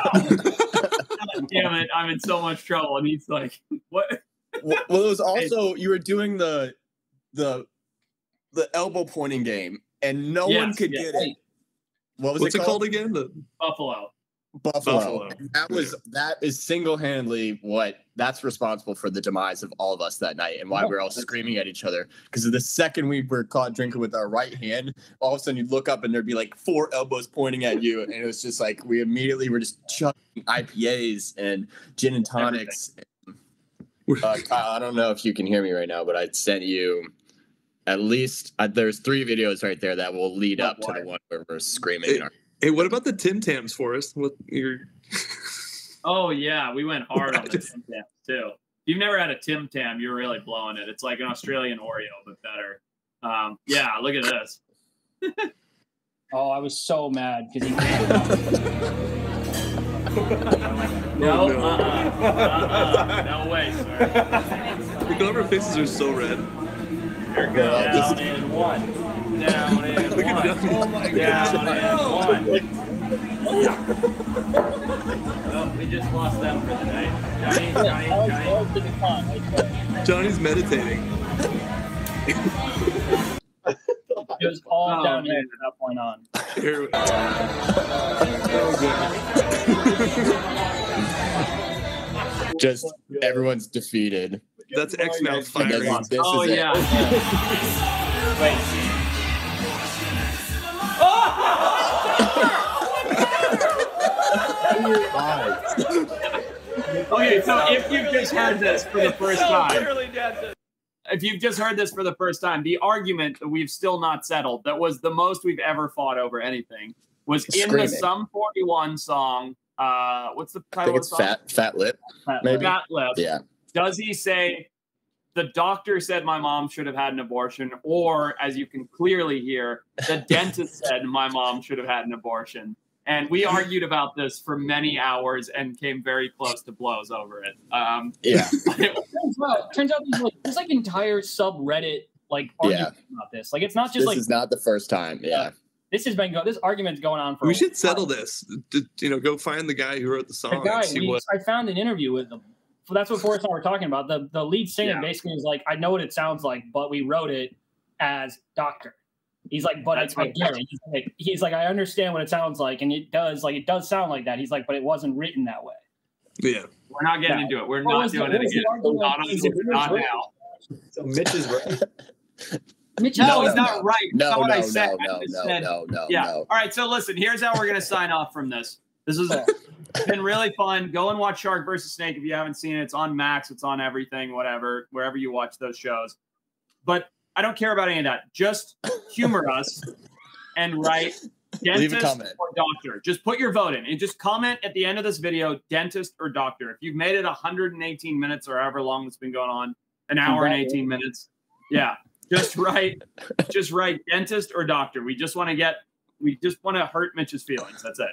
Damn it! I'm in so much trouble, and he's like, "What?" Well, it was also you were doing the elbow pointing game, and no one could get it. What's it called again? The Buffalo. That is single-handedly that's responsible for the demise of all of us that night and why we were all screaming at each other. Because the second we were caught drinking with our right hand, all of a sudden you'd look up and there'd be like 4 elbows pointing at you, and it was just like we immediately were just chucking IPAs and gin and tonics. Kyle, I don't know if you can hear me right now, but I sent you at least there's 3 videos right there that will lead up to the one where we're screaming. Hey, what about the Tim Tams, Forrest? Oh yeah, we went hard on the Tim Tams too. If you've never had a Tim Tam, you're really blowing it. It's like an Australian Oreo, but better. Yeah, look at this. Oh, I was so mad because he. No way, sir. Look, all of our faces are so red. Here goes. Down in one. Down and one. Oh my God. Down and one. Well, we just lost them for the night. Johnny's meditating. It was all down here from that point on. Just everyone's defeated. That's X-Mouth firing. Oh yeah. Wait. Okay, so if you've just heard this for the first time, the argument that we've still not settled, that was the most we've ever fought over anything, was in the Sum 41 song. What's the title of the song? Fat Lip. Maybe. Fat Lip. Yeah. Does he say, the doctor said my mom should have had an abortion, or, as you can clearly hear, the dentist said my mom should have had an abortion? And we argued about this for many hours and came very close to blows over it. Yeah. Turns out there's like entire subreddit argument about this. Like, it's not just this is not the first time. Yeah. This argument's going on for. We should settle this. Go find the guy who wrote the song. I found an interview with him. So that's what Forrest and I were talking about. The lead singer basically was like, I know what it sounds like, but we wrote it as doctor. He's like, but I get it. He's like, I understand what it sounds like, and it does sound like that. He's like, but it wasn't written that way. Yeah, we're not getting into it. We're not doing it again. Not now. So Mitch is right. Mitch, no, he's not right. No, what I said. No. All right, so listen. Here's how we're gonna sign off from this. This has been really fun. Go and watch Shark vs. Snake if you haven't seen it. It's on Max. It's on everything, whatever, wherever you watch those shows. But I don't care about any of that. Just humor us and write dentist or doctor. Just put your vote in and just comment at the end of this video, dentist or doctor. If you've made it 118 minutes or however long it's been going on, an hour and 18 minutes. Yeah. Just write dentist or doctor. We just want to hurt Mitch's feelings. That's it.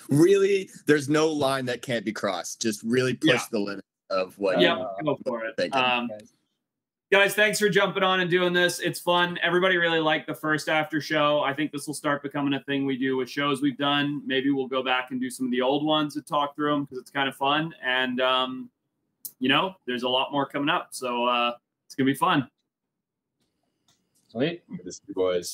Really, there's no line that can't be crossed. Just really push the limit of what. Go for it. Guys, thanks for jumping on and doing this. It's fun. Everybody really liked the first after show. I think this will start becoming a thing we do with shows we've done. Maybe we'll go back and do some of the old ones and talk through them because it's kind of fun. And, there's a lot more coming up. So it's going to be fun. Sweet. Good to see you boys.